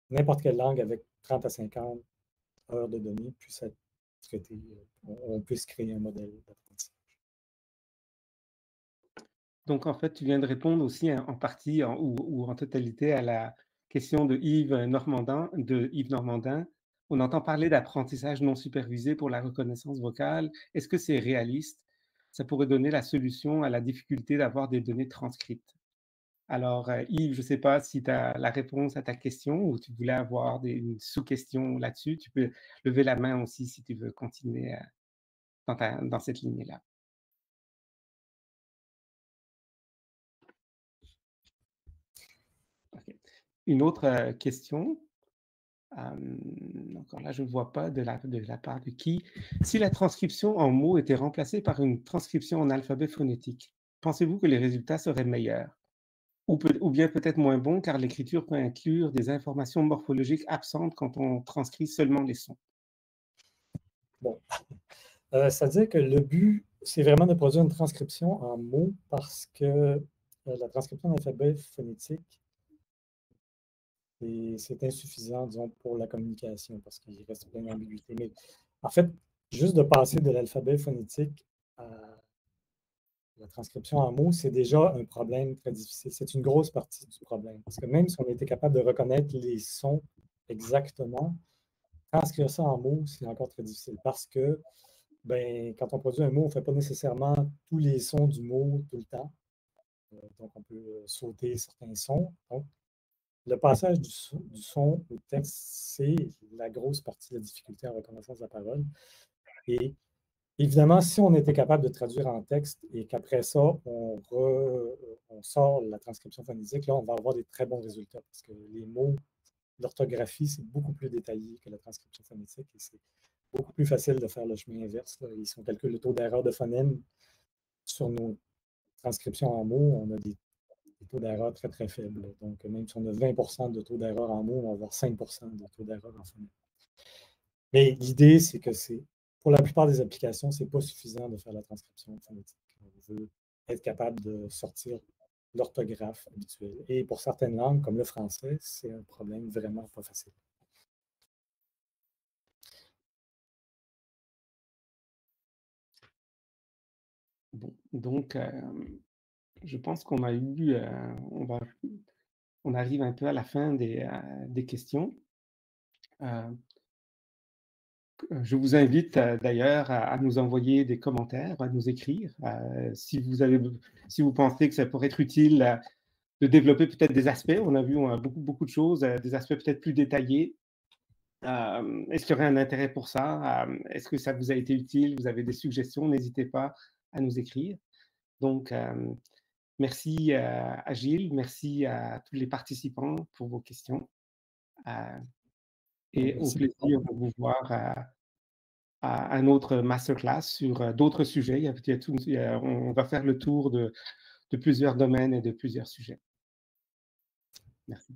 n'importe quelle langue avec 30 à 50 heures de données puisse être traitée. On puisse créer un modèle d'apprentissage. Donc, en fait, tu viens de répondre aussi en partie ou en totalité à la question de Yves Normandin. On entend parler d'apprentissage non supervisé pour la reconnaissance vocale. Est-ce que c'est réaliste? Ça pourrait donner la solution à la difficulté d'avoir des données transcrites. Alors, Yves, je ne sais pas si tu as la réponse à ta question ou tu voulais avoir une sous-question là-dessus. Tu peux lever la main aussi si tu veux continuer dans cette lignée-là. Okay. Une autre question. Encore là, je ne vois pas de la part de qui. Si la transcription en mots était remplacée par une transcription en alphabet phonétique, pensez-vous que les résultats seraient meilleurs? Ou bien peut-être moins bons, car l'écriture peut inclure des informations morphologiques absentes quand on transcrit seulement les sons? Bon. C'est-à-dire que le but, c'est vraiment de produire une transcription en mots parce que la transcription en alphabet phonétique, c'est insuffisant, disons, pour la communication parce qu'il reste plein d'ambiguïtés. Mais en fait, juste de passer de l'alphabet phonétique à la transcription en mots, c'est déjà un problème très difficile. C'est une grosse partie du problème. Parce que même si on était capable de reconnaître les sons exactement, transcrire ça en mots, c'est encore très difficile. Parce que quand on produit un mot, on ne fait pas nécessairement tous les sons du mot tout le temps. Donc, on peut sauter certains sons. Donc, le passage du son au texte, c'est la grosse partie de la difficulté en reconnaissance de la parole. Et évidemment, si on était capable de traduire en texte et qu'après ça, on sort la transcription phonétique, là, on va avoir des très bons résultats parce que les mots, l'orthographie, c'est beaucoup plus détaillé que la transcription phonétique et c'est beaucoup plus facile de faire le chemin inverse. Là. Si on calcule le taux d'erreur de phonème sur nos transcriptions en mots, on a des taux d'erreur très, très faibles. Donc, même si on a 20% de taux d'erreur en mots, on va avoir 5% de taux d'erreur en phonème. Mais l'idée, c'est que c'est pour la plupart des applications, ce n'est pas suffisant de faire la transcription phonétique. On veut être capable de sortir l'orthographe habituelle. Et pour certaines langues, comme le français, c'est un problème vraiment pas facile. Bon, donc, je pense qu'on a eu, on arrive un peu à la fin des questions. Je vous invite d'ailleurs à nous envoyer des commentaires, à nous écrire. Si vous pensez que ça pourrait être utile de développer peut-être des aspects, on a vu beaucoup de choses, des aspects peut-être plus détaillés. Est-ce qu'il y aurait un intérêt pour ça? Est-ce que ça vous a été utile? Vous avez des suggestions? N'hésitez pas à nous écrire. Donc, merci à Gilles, merci à tous les participants pour vos questions. Et au plaisir de vous voir à un autre masterclass sur d'autres sujets. On va faire le tour de plusieurs domaines et de plusieurs sujets. Merci.